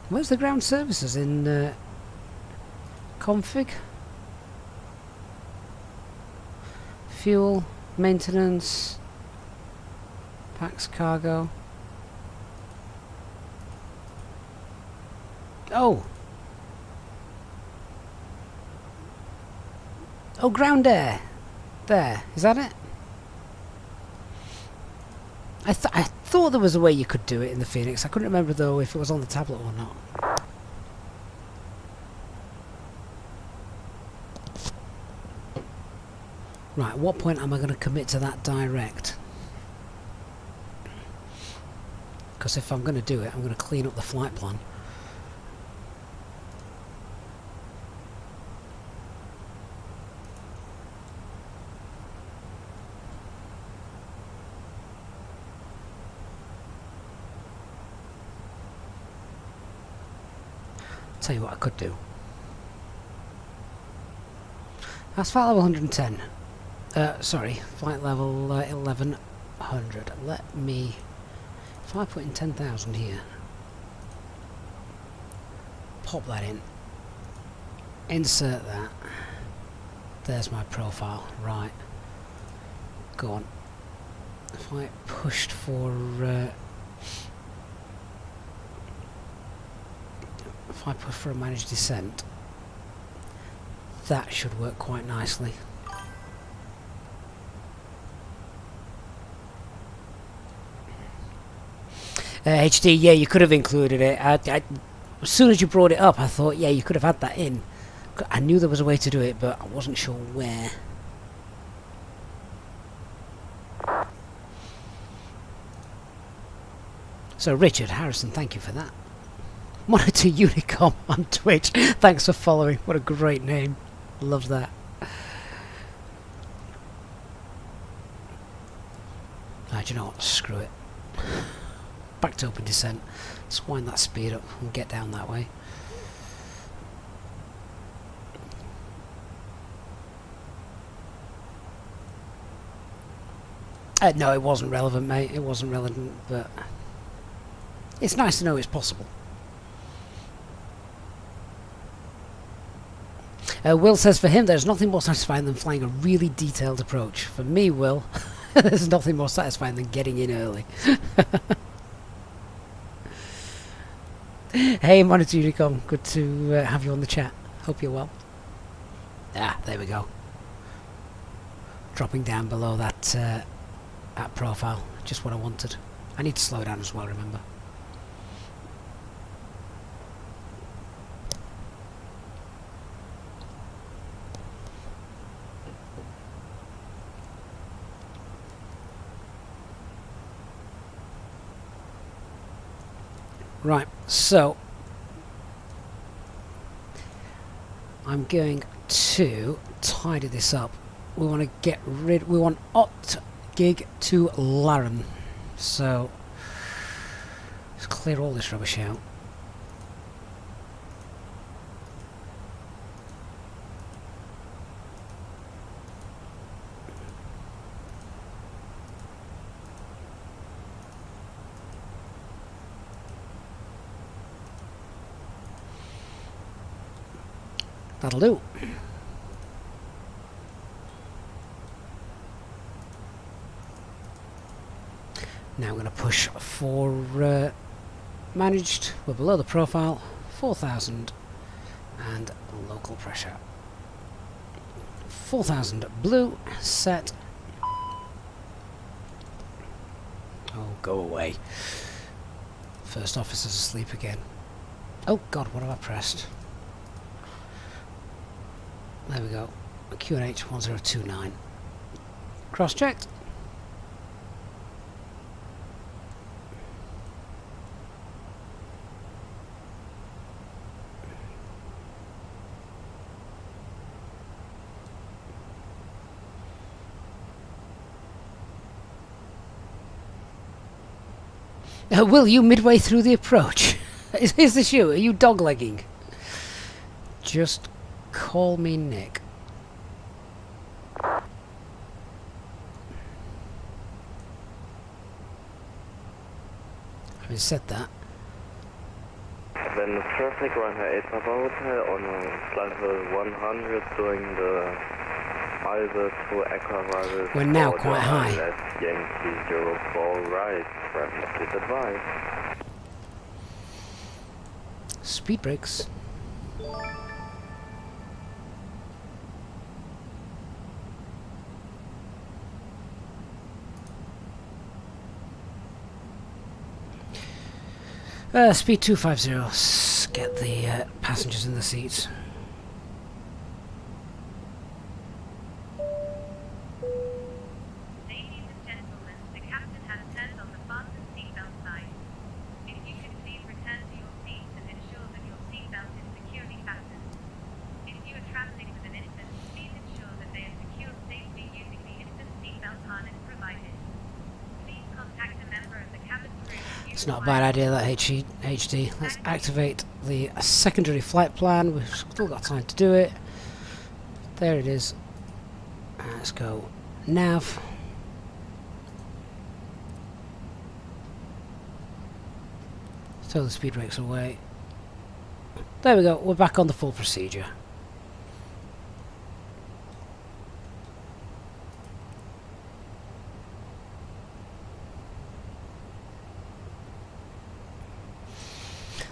Where's the ground services in config? Fuel, maintenance, packs, cargo. Oh! Oh, ground air. There, is that it? I thought there was a way you could do it in the Phoenix. I couldn't remember though if it was on the tablet or not. Right, at what point am I going to commit to that direct? Because if I'm going to do it, I'm going to clean up the flight plan. Tell you what I could do. That's flight level 110. Sorry, flight level 1100. Let me... If I put in 10,000 here, pop that in, insert that. There's my profile. Right. Go on. If I pushed for... if I push for a managed descent, that should work quite nicely. HD, yeah, you could have included it. As soon as you brought it up, I thought, yeah, you could have had that in. I knew there was a way to do it, but I wasn't sure where. So, Richard Harrison, thank you for that. Monitor Unicom on Twitch. Thanks for following. What a great name. Love that. Ah, do you know what? Screw it. Back to open descent. Let's wind that speed up and get down that way. No, it wasn't relevant, mate. It wasn't relevant, but it's nice to know it's possible. Will says for him there's nothing more satisfying than flying a really detailed approach. For me, Will, there's nothing more satisfying than getting in early. Hey, Monitor Unicom, good to have you on the chat. Hope you're well. Ah, there we go. Dropping down below that that profile, just what I wanted. I need to slow down as well, remember. Right, so I'm going to tidy this up. We want to get rid. We want Opt Gig to Laren. So let's clear all this rubbish out. That'll do. Now I'm going to push for managed. We're below the profile. 4,000 and local pressure. 4,000 blue, set. Oh, go away. First officer's asleep again. Oh god, what have I pressed? There we go. QNH 1029. Cross-checked. Will you midway through the approach? Is this you? Are you doglegging? Just call me Nick. Having said that, Then the traffic runway 8 Papa Hotel on flight level 100 doing the either to Aqua Rival. we're now quite high. Let's Yankee 04 right, please advise. Speed brakes. Speed 250. Get the passengers in the seats. Ladies and gentlemen, the captain has turned on the fasten seatbelt sign. If you could please return to your seats and ensure that your seatbelt is securely fastened. If you are traveling with an infant, please ensure that they are secured safely using the infant seatbelt harness provided. Please contact a member of the cabin crew. It's not a bad idea, that HD. Let's activate the secondary flight plan. We've still got time to do it. There it is. Let's go nav. Throw the speed brakes away. There we go. We're back on the full procedure.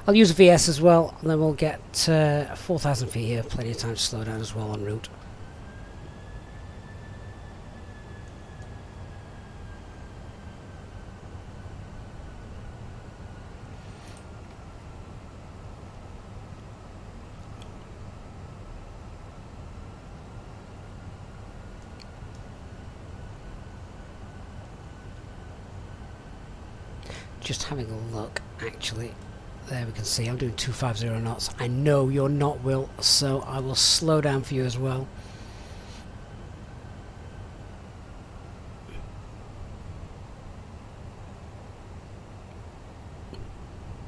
I'll use a VS as well, and then we'll get 4,000 feet here. Plenty of time to slow down as well en route. Just having a look, actually. There we can see I'm doing 250 knots. I know you're not, Will, so I will slow down for you as well.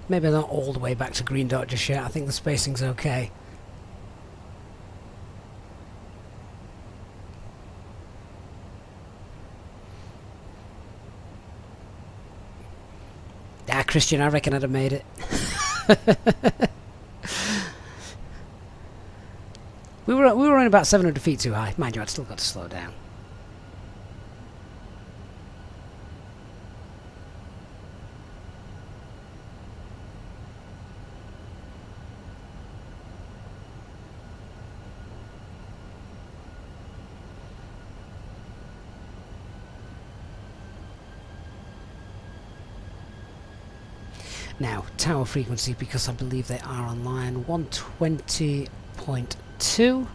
Maybe not all the way back to green dot just yet. I think the spacing's okay. Ah, Christian, I reckon I'd have made it. we were only about 700 feet too high. Mind you, I'd still got to slow down. Now, tower frequency, because I believe they are on line 120.2.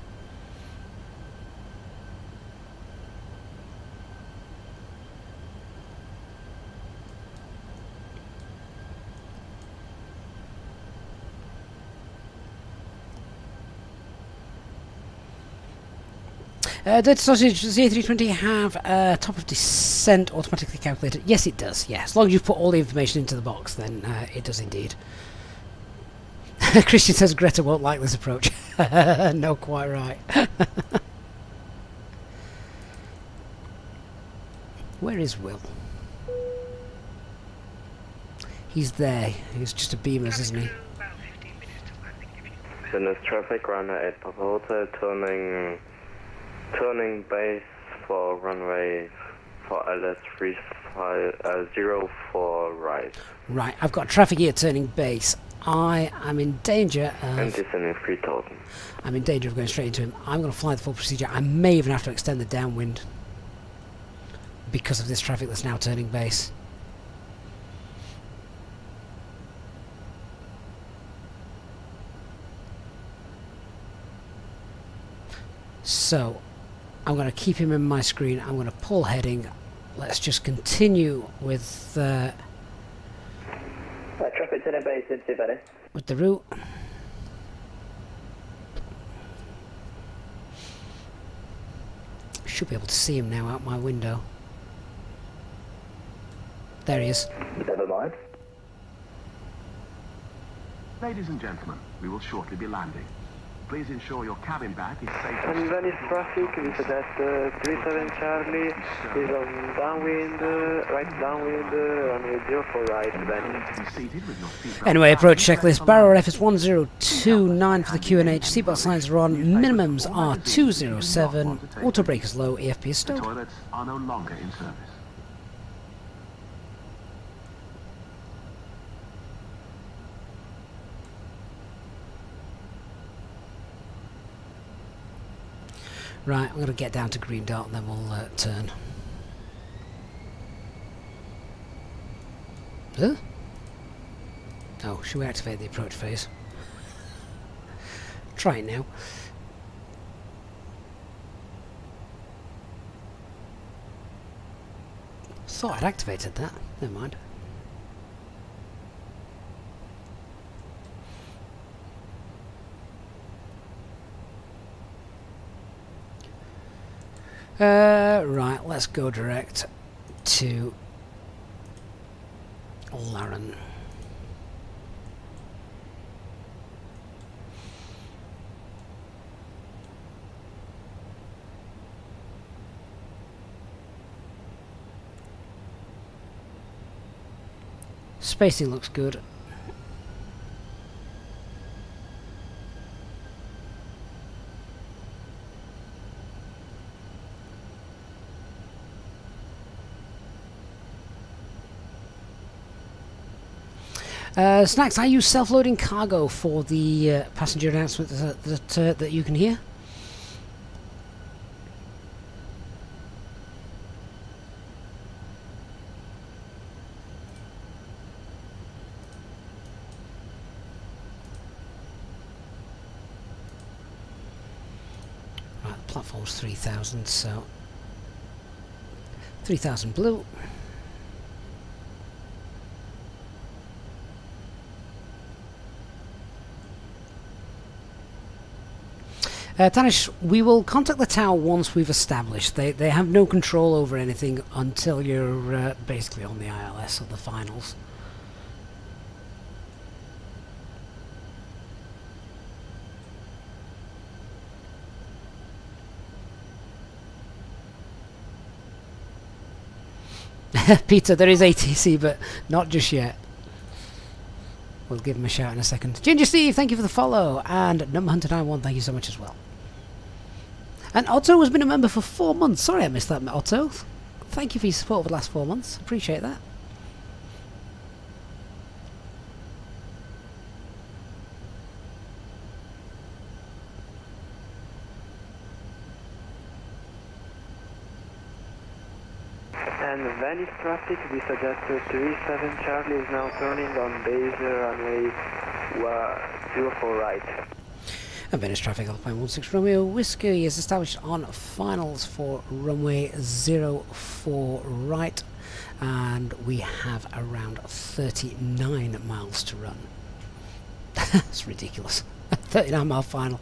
Did Sausage Z320 have top of descent automatically calculated? Yes, it does. Yeah, as long as you put all the information into the box, then it does indeed. Christian says Greta won't like this approach. No, quite right. Where is Will? He's there. He's just a Beamers, isn't he? Venice traffic runner 8 Papa Hotel turning base for runway for LS304 right. Right, I've got traffic here turning base. I am in danger And of... descending 3000. I'm in danger of going straight into him. I'm going to fly the full procedure. I may even have to extend the downwind because of this traffic that's now turning base. So, I'm going to keep him in my screen. I'm going to pull heading. Let's just continue with Traffic to the base into Venice. with the route. Should be able to see him now out my window. There he is. Never mind. Ladies and gentlemen, we will shortly be landing. Please ensure your cabin bag is safe. And Venice traffic, we suggest 37 Charlie is on downwind, right downwind, runway 04 right, Venice. Anyway, approach checklist. Barrow RF is 1029 for the QNH. Seatbelt signs are on. Minimums are 207. Auto brake is low. EFP is The stowed. toilets are no longer in service. Right, I'm going to get down to green dot and then we'll turn. Huh? Oh, should we activate the approach phase? Try it now. Thought I'd activated that. Never mind. Right, let's go direct to Lyon. Spacing looks good. Snacks, I use self-loading cargo for the passenger announcement that you can hear. Right, the platform's 3000, so 3000 blue. Tanish, we will contact the tower once we've established. They have no control over anything until you're basically on the ILS or the finals. Peter, there is ATC, but not just yet. We'll give him a shout in a second. Ginger Steve, thank you for the follow. And Number Hunter 91, thank you so much as well. And Otto has been a member for 4 months. Sorry I missed that, Otto. Thank you for your support over the last 4 months. Appreciate that. And Venice traffic, we suggest 37 Charlie is now turning on base runway 04 right. And Venice traffic, Alpine 16 Romeo Whiskey is established on finals for runway 04 right. And we have around 39 miles to run. That's ridiculous. 39 mile final.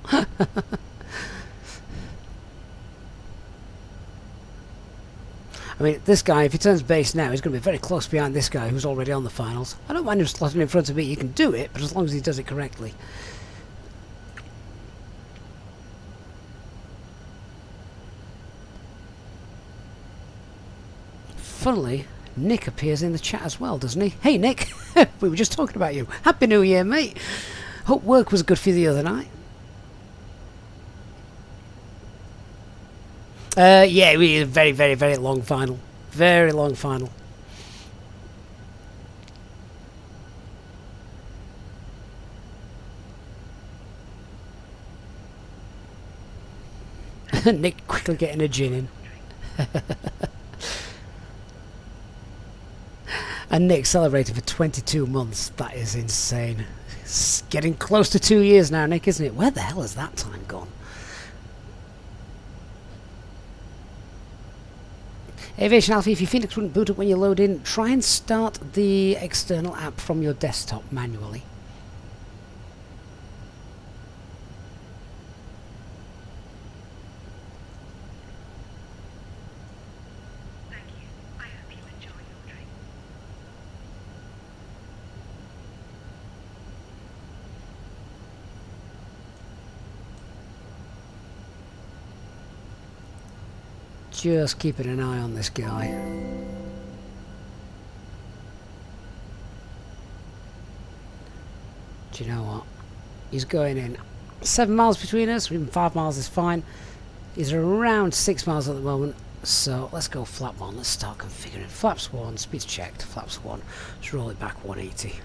I mean, this guy, if he turns base now, he's going to be very close behind this guy who's already on the finals. I don't mind him slotting in front of me. You can do it, but as long as he does it correctly. Funnily, Nick appears in the chat as well, doesn't he? Hey, Nick! We were just talking about you. Happy New Year, mate! Hope work was good for you the other night. Yeah, we had a very, very, very long final. Very long final. Nick quickly getting a gin in. And Nick celebrated for 22 months. That is insane. It's getting close to 2 years now, Nick, isn't it? Where the hell has that time gone? Aviation Alpha, if your Phoenix wouldn't boot up when you load in, try and start the external app from your desktop manually. Thank you. I hope you enjoy your drink. Just keeping an eye on this guy. Do you know what? He's going in 7 miles between us, or even 5 miles is fine. He's around 6 miles at the moment, so let's go flap 1. Let's start configuring. Flaps 1, speed's checked. Flaps 1. Let's roll it back 180.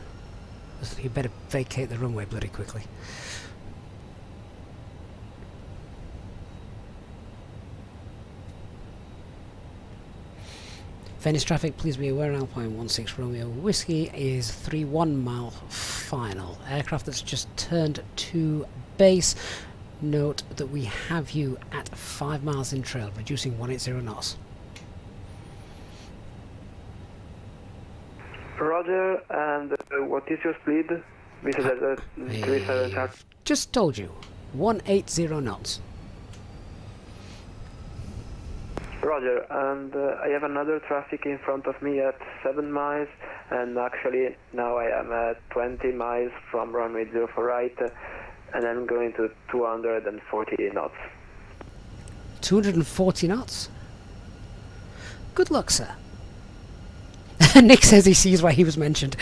You better vacate the runway bloody quickly. Venice traffic, please be aware, Alpine 16 Romeo Whiskey is 31 mile final. Aircraft that's just turned to base. Note that we have you at 5 miles in trail, reducing 180 knots. Roger, and what is your speed? VATSIM 37 Charlie. Just told you, 180 knots. Roger, and I have another traffic in front of me at 7 miles, and actually now I am at 20 miles from runway 04 right, and I'm going to 240 knots. 240 knots? Good luck, sir. Nick says he sees why he was mentioned.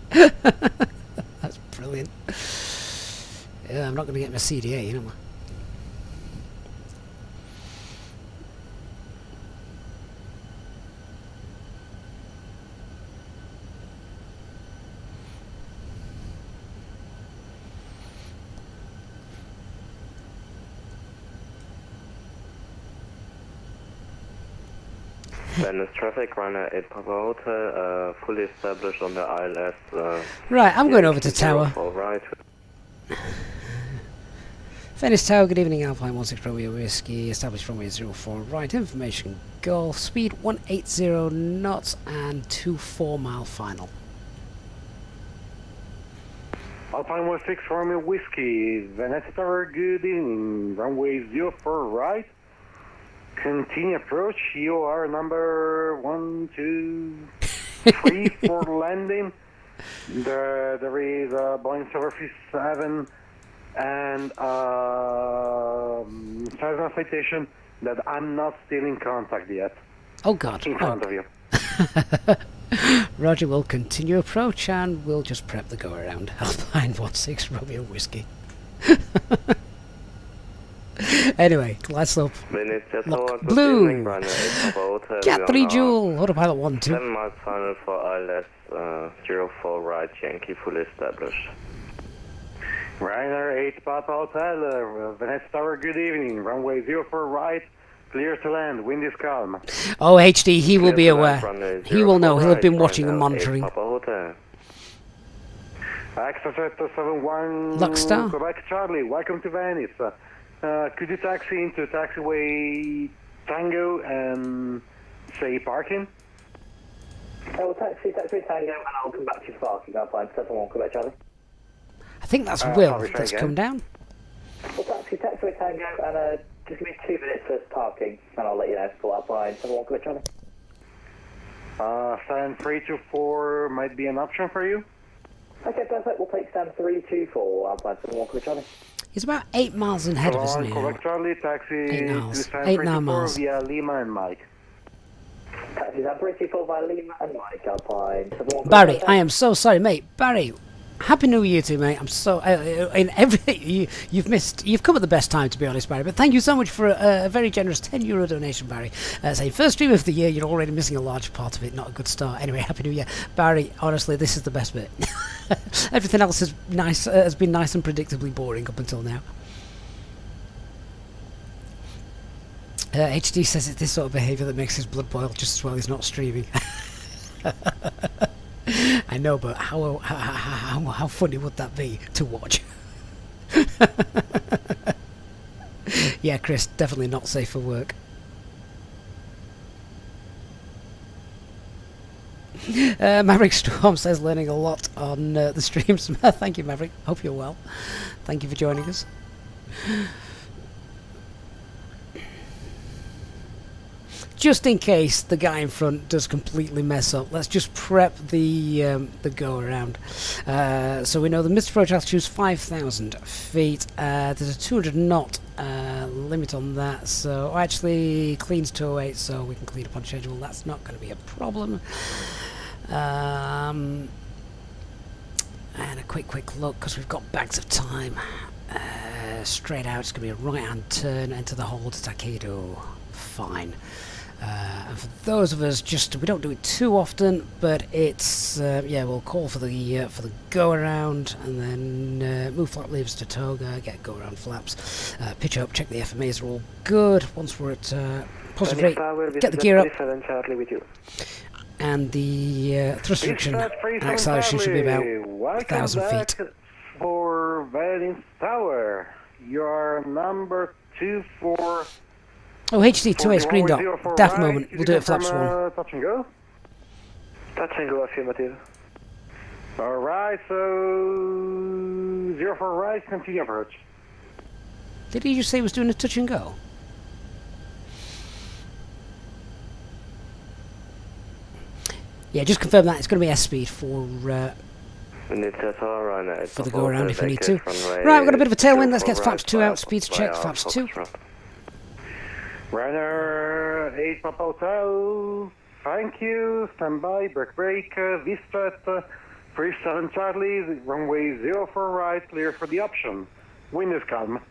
That's brilliant. Yeah, I'm not going to get my CDA, you know. Venice traffic, runner 8 Papa Hotel, fully established on the ILS. Right, I'm going over to Tower. Right. Venice Tower, good evening, Alpine 16 Romeo Whiskey, established runway 04 right, information Golf, speed 180 knots and 24 mile final. Alpine 16 Romeo Whiskey, Venice Tower, good evening, runway 04 right. Continue approach, you are number 1, 2, 3 for landing. There is a Boeing 757 and Cessna citation that I'm not still in contact yet. Oh God. In front of you. Roger, we'll continue approach and we'll just prep the go around. Alpine 16 Romeo Whiskey. Anyway, glide slope. Look, blue. Cat 3 Jewel. Autopilot 1, 2. 7 miles final for ILS 04 right, Yankee fully established. Ryanair 8 Papa Hotel, Venice Tower, good evening. Runway 04 right, clear to land, wind is calm. Oh, HD, he will be aware. He will know, he'll have been watching and monitoring. Access 71 Luckstar. Quebec Charlie, welcome to Venice. Could you taxi into taxiway Tango and say parking? I will taxi Tango and I'll come back to you for parking. I'll find 71 Quebec Charlie. I think that's Will that's come down. Well, taxiway Tango and just give me 2 minutes for parking and I'll let you know for I'll find 71 Quebec Charlie. Stand 324 might be an option for you. Okay, perfect. We'll take stand 324. I'll find 71 Quebec Charlie. He's about 8 miles ahead of us now. Quebec Charlie, taxi 8 to miles. stand 8 miles. via Lima and Mike. Taxi stand 324 via Lima and Mike. I'll find 71 Barry, I am so sorry, mate. Barry, Happy New Year to you, mate. I'm so in everything you've come at the best time, to be honest, Barry. But thank you so much for a very generous €10 donation, Barry. Say first stream of the year, you're already missing a large part of it. Not a good start. Anyway, Happy New Year, Barry. Honestly, this is the best bit. Everything else is nice. Has been nice and predictably boring up until now. HD says it's this sort of behaviour that makes his blood boil just as well he's not streaming. I know, but how funny would that be to watch? Yeah, Chris, definitely not safe for work. Maverick Storm says learning a lot on the streams. Thank you, Maverick. Hope you're well. Thank you for joining us. Just in case the guy in front does completely mess up, let's just prep the go around. So we know the missed approach altitude is 5,000 feet. There's a 200 knot limit on that. So actually, cleans 208, so we can clean upon schedule. That's not going to be a problem. And a quick look because we've got bags of time. Straight out, it's going to be a right-hand turn, enter the hold to Takeoff. Fine. And for those of us, we don't do it too often, but it's yeah, we'll call for the go around and then move flap levers to toga, get go around flaps, pitch up, check the FMAs are all good. Once we're at positive rate, get the gear up, and the thrust restriction and acceleration should be about 1,000 feet. For Venice Tower, your number 24. Oh, HD28 screen dot. Daft right. Moment. We'll do it flaps 1. Touch and go. Touch and go, affirmative. Alright, so 04 right, continue approach. Did he just say he was doing a touch and go? Yeah, just confirm that. It's going to be S speed for the go around if we need to. Right, we've got a bit of a tailwind. Let's get flaps 2 out. Speeds check. Flaps 2. Runner 8 Papa Hotel, thank you, stand by, brake, VSTRAT, 37 Charlie, runway 04 right, clear for the option. Wind is calm.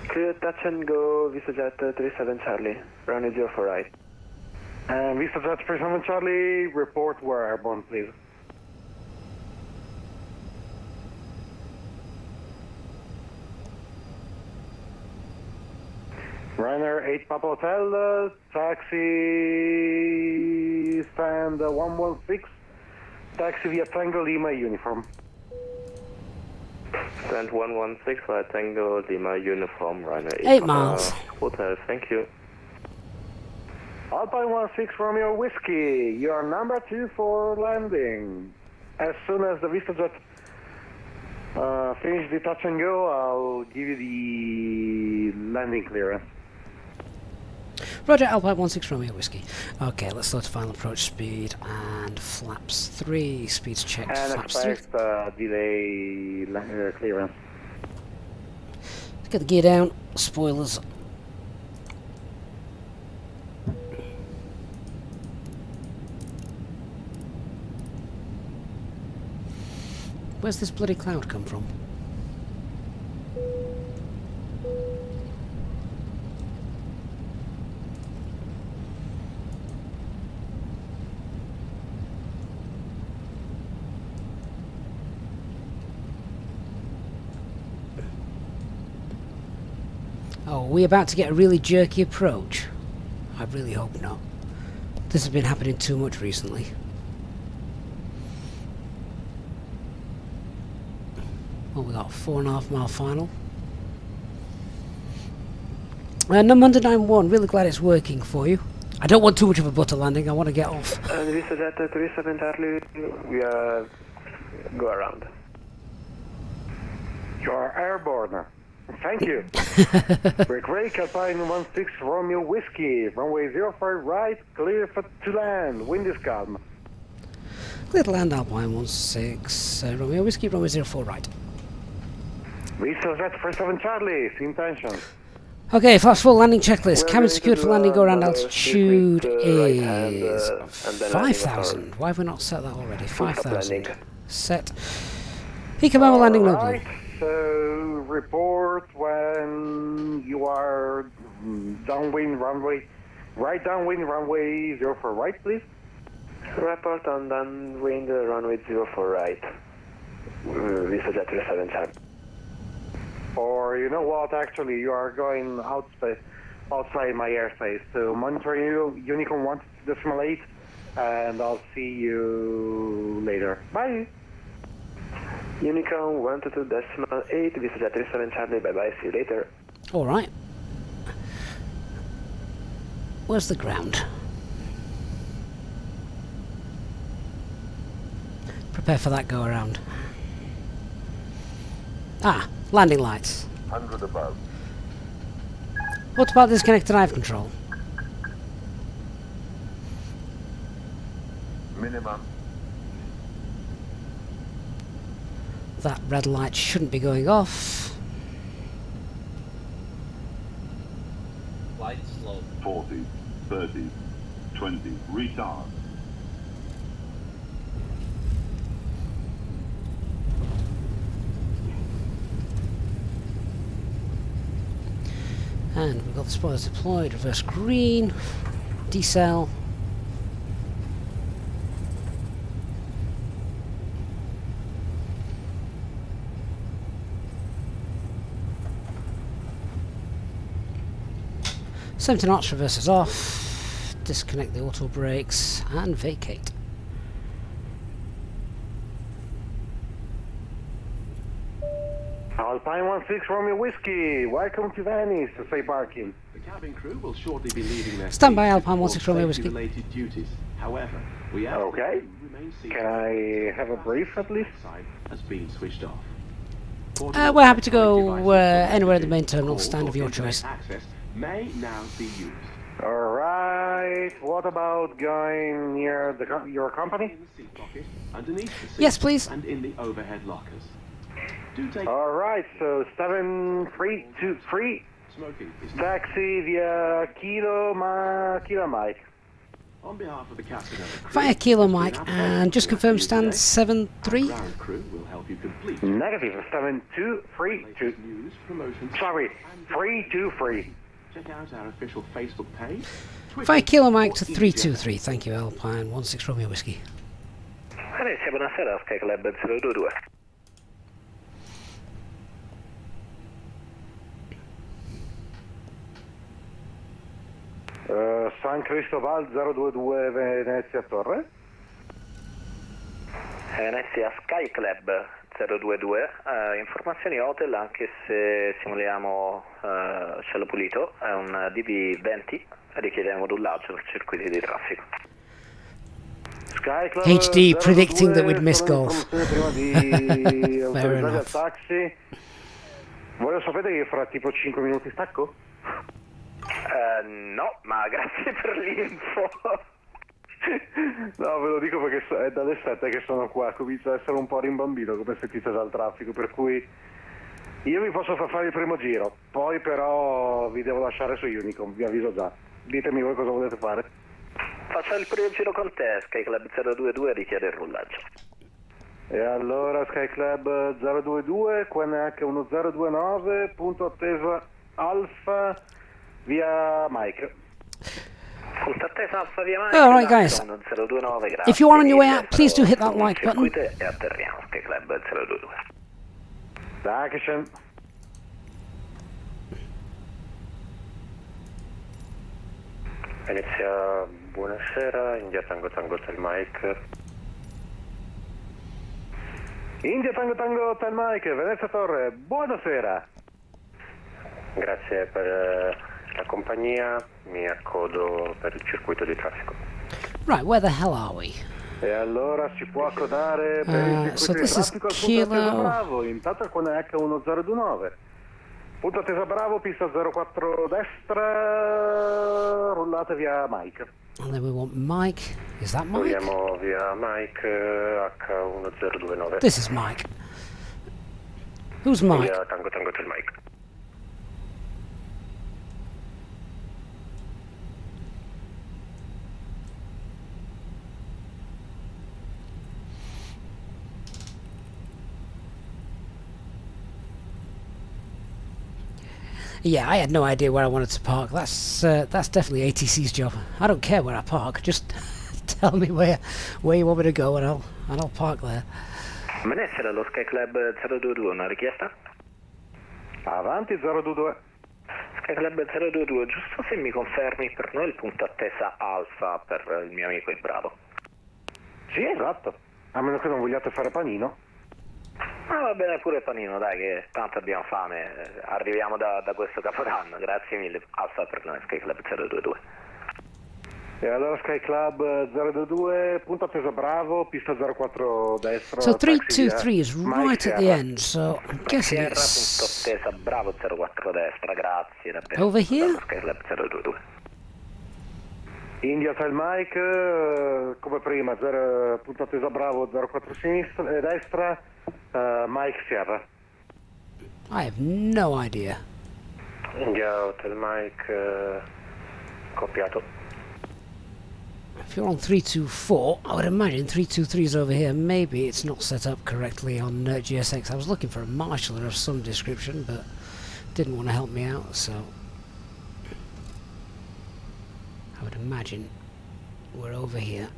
Clear, touch and go, VSTRAT 37 Charlie, runway 04 right. And VSTRAT 37 Charlie, report where airborne, please. Runner 8 Papa Hotel, taxi stand 116, taxi via Tango Lima uniform. Stand 116 via Tango Lima uniform, Runner 8 miles. Hotel, thank you. Alpine 16 Romeo Whiskey, you are number 2 for landing. As soon as the VSTRAT finish the touch and go, I'll give you the landing clearance. Roger, Alpine 16 Romeo Whiskey. Okay, let's start final approach speed and flaps 3. Speeds checked. And flaps 3. Delay clearance. Let's get the gear down. Spoilers. Where's this bloody cloud come from? Oh, are we about to get a really jerky approach? I really hope not. This has been happening too much recently. Well, we got 4.5 mile final. Number 91, really glad it's working for you. I don't want too much of a butter landing, I want to get off. This is at 37 Charlie, we are go around. You are airborne. Thank you. Brake, Alpine 16 Romeo Whiskey, runway 05 right, clear for to land, wind is calm. Clear to land, Alpine 16 Romeo Whiskey, runway 04 right. VSTRAT 47 Charlie, same tension. Okay, fast full landing checklist. Cabin secured for landing, go around altitude is 5,000. Why have we not set that already? 5,000. Set. Economic landing, no blue. So, report when you are downwind runway, right downwind runway 04 right, please. Report on downwind runway 04 right. VSTRAT 37 Charlie. Or you know what, actually you are going outside outside my airspace. So monitor you, Unicorn 1.8, and I'll see you later. Bye. Unicorn 122.8, this is at 37 Charlie, bye bye, see you later. Alright. Where's the ground? Prepare for that go around. Ah, landing lights. 100 above. What about disconnect drive control? Minimum. That red light shouldn't be going off. Light slow. 40, 30, 20, retard. And we've got the spoilers deployed, reverse green, decel. Seventy knots, reverses off, disconnect the auto brakes and vacate. Alpine 16 Romeo Whiskey, welcome to Venice, safe parking. The cabin crew will shortly be leaving their Stand by, seats Alpine for 16 Romeo Whiskey. safety-related duties. However, we ask Okay. that you remain seated. Can I have a brief at least? Side has been switched off. We're happy to go anywhere in the main terminal, stand of your choice. Access may now be used. Alright, what about going near your company? In the seat pocket, underneath the seat, Yes, please. and in the overhead lockers. Do take Alright, so 7323, smoking is taxi via Kilo Mike. on behalf of the captain of the crew. Via Kilo Mike, and just confirm stand 7-3. Ground crew will help you complete Negative, 7232. news, promotions. Sorry, 323. Check out our official Facebook page. Twitter, Via Kilo Mike or to Easyjet. 323, thank you Alpine 16 Romeo Whiskey. Venezia, buonasera, Sky Club 022. San Cristobal 022 Venezia Torre. Venezia Sky Club 022, informazioni hotel anche se simuliamo cielo pulito, è un DV20, richiede modullaggio per circuiti di traffico. Sky Club HD 02, predicting that we'd miss solo golf. informazione prima di Fair autorizzare il enough. taxi. Voi lo sapete che fra tipo 5 minuti stacco? No, ma grazie per l'info. No, ve lo dico perché è dalle 7 che sono qua, comincio ad essere un po' rimbambito come sentite dal traffico, per cui io vi posso far fare il primo giro, poi però vi devo lasciare su Unicom, vi avviso già. Ditemi voi cosa volete fare. Faccio il primo giro con te, Sky Club 022 richiede il rullaggio. E allora Sky Club 022, QNH 1029, punto attesa Alfa via Mike. Punto attesa Alfa via Mike. Alright guys, 029, grazie. if you're on your way out, please do hit that like button. Circuite e atterriamo, Sky Club 022. Dankeschön. Venezia, buonasera, India Tango Tango Hotel Mike. India Tango Tango Hotel Mike, Venezia Torre, buonasera. Grazie per la compagnia, mi accodo per il circuito di traffico. Right, where the hell are we? E allora si può accodare per il so circuito di this is traffico al punto attesa Kilo. Bravo, intanto con H1029. Punto attesa Bravo, pista 04 destra, rullate via Mike. And then we want Mike. Is that Mike? Vogliamo via Mike H1029. This is Mike. Who's Mike? Via Tango Tango Hotel Mike. Yeah, I had no idea where I wanted to park. That's definitely ATC's job. I don't care where I park. Just tell me where you want me to go, and I'll park there. Venezia dallo Sky Club 022, una richiesta? Avanti 022. Sky Club 022, giusto se mi confermi per noi il punto attesa alfa per il mio amico il Bravo. Sì, esatto. A meno che non vogliate fare panino. Ah, va bene pure Panino, dai, che tanto abbiamo fame, arriviamo da questo capodanno, grazie mille, alfa per noi, Sky Club 022. E allora Sky Club 022, punto attesa Bravo, pista 04 destra. So taxi 323 is right at the end, so I'm guessing Sierra, it's punto attesa Bravo 04 destra, grazie davvero. over here. Sky Club 022. India Hotel Mike, come prima, punto attesa Bravo 04 sinistra, destra, Mike Sierra. I have no idea. India Hotel Mike, copiato. If you're on 324, I would imagine 323 is over here. Maybe it's not set up correctly on GSX. I was looking for a marshaller of some description, but didn't want to help me out, so I would imagine we're over here.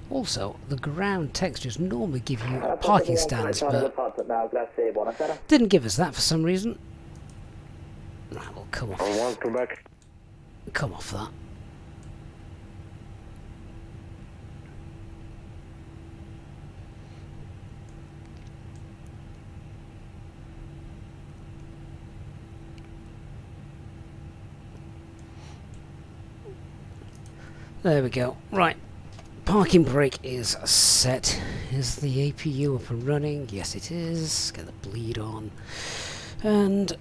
Also, the ground textures normally give you parking stands, but didn't give us that for some reason. Right, well, come off. Come back. Come off that. There we go. Right. Parking brake is set. Is the APU up and running? Yes, it is. Get the bleed on. And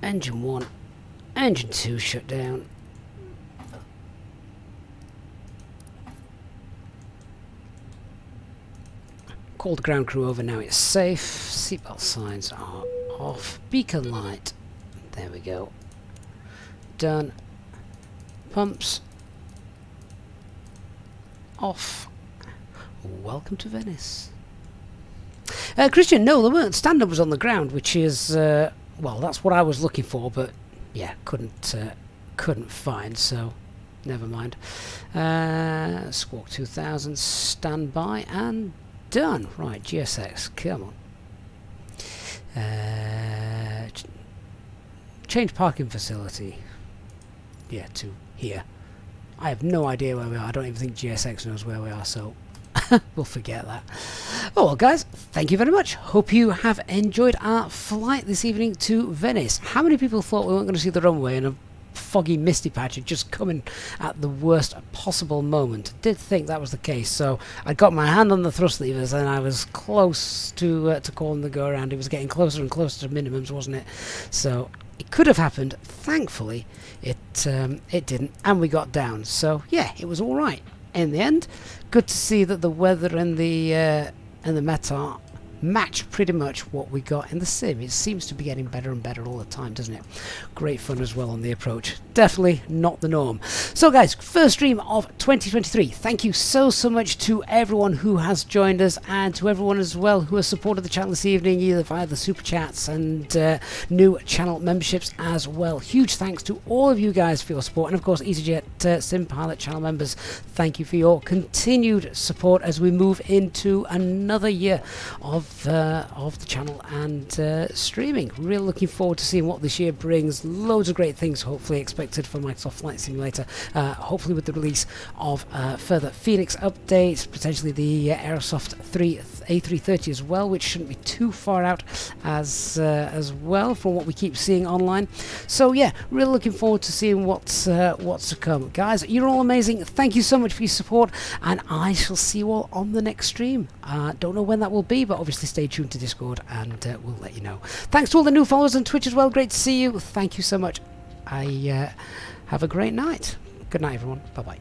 engine 1, engine 2 shut down. Called ground crew over, now it's safe. Seatbelt signs are off. Beacon light. There we go. Done. Pumps off. Welcome to Venice. Christian, no, there weren't stand numbers on the ground, which is well, that's what I was looking for, but yeah, couldn't find, so never mind. Squawk 2000, stand by and done. Right, GSX, come on. Change parking facility. Yeah, to here. I have no idea where we are. I don't even think GSX knows where we are, so we'll forget that. Oh well, guys, thank you very much. Hope you have enjoyed our flight this evening to Venice. How many people thought we weren't going to see the runway and a foggy misty patch had just come in at the worst possible moment? Did think that was the case, so I got my hand on the thrust levers and I was close to calling the go around. It was getting closer and closer to minimums, wasn't it? So it could have happened. Thankfully, it didn't, and we got down. So yeah, it was all right in the end. Good to see that the weather and the METAR match pretty much what we got in the sim. It seems to be getting better and better all the time, doesn't it? Great fun as well on the approach. Definitely not the norm. So guys, first stream of 2023. Thank you so much to everyone who has joined us, and to everyone as well who has supported the channel this evening, either via the super chats and new channel memberships as well. Huge thanks to all of you guys for your support, and of course Easyjet Sim Pilot channel members, thank you for your continued support as we move into another year of the channel and streaming. Really looking forward to seeing what this year brings. Loads of great things hopefully expected from Microsoft Flight Simulator, hopefully with the release of further Phoenix updates, potentially the Aerosoft A320 as well, which shouldn't be too far out as well from what we keep seeing online. So yeah, really looking forward to seeing what's to come. Guys, you're all amazing. Thank you so much for your support, and I shall see you all on the next stream. Don't know when that will be, but obviously stay tuned to Discord and we'll let you know. Thanks to all the new followers on Twitch as well. Great to see you. Thank you so much. Have a great night. Good night, everyone. Bye bye.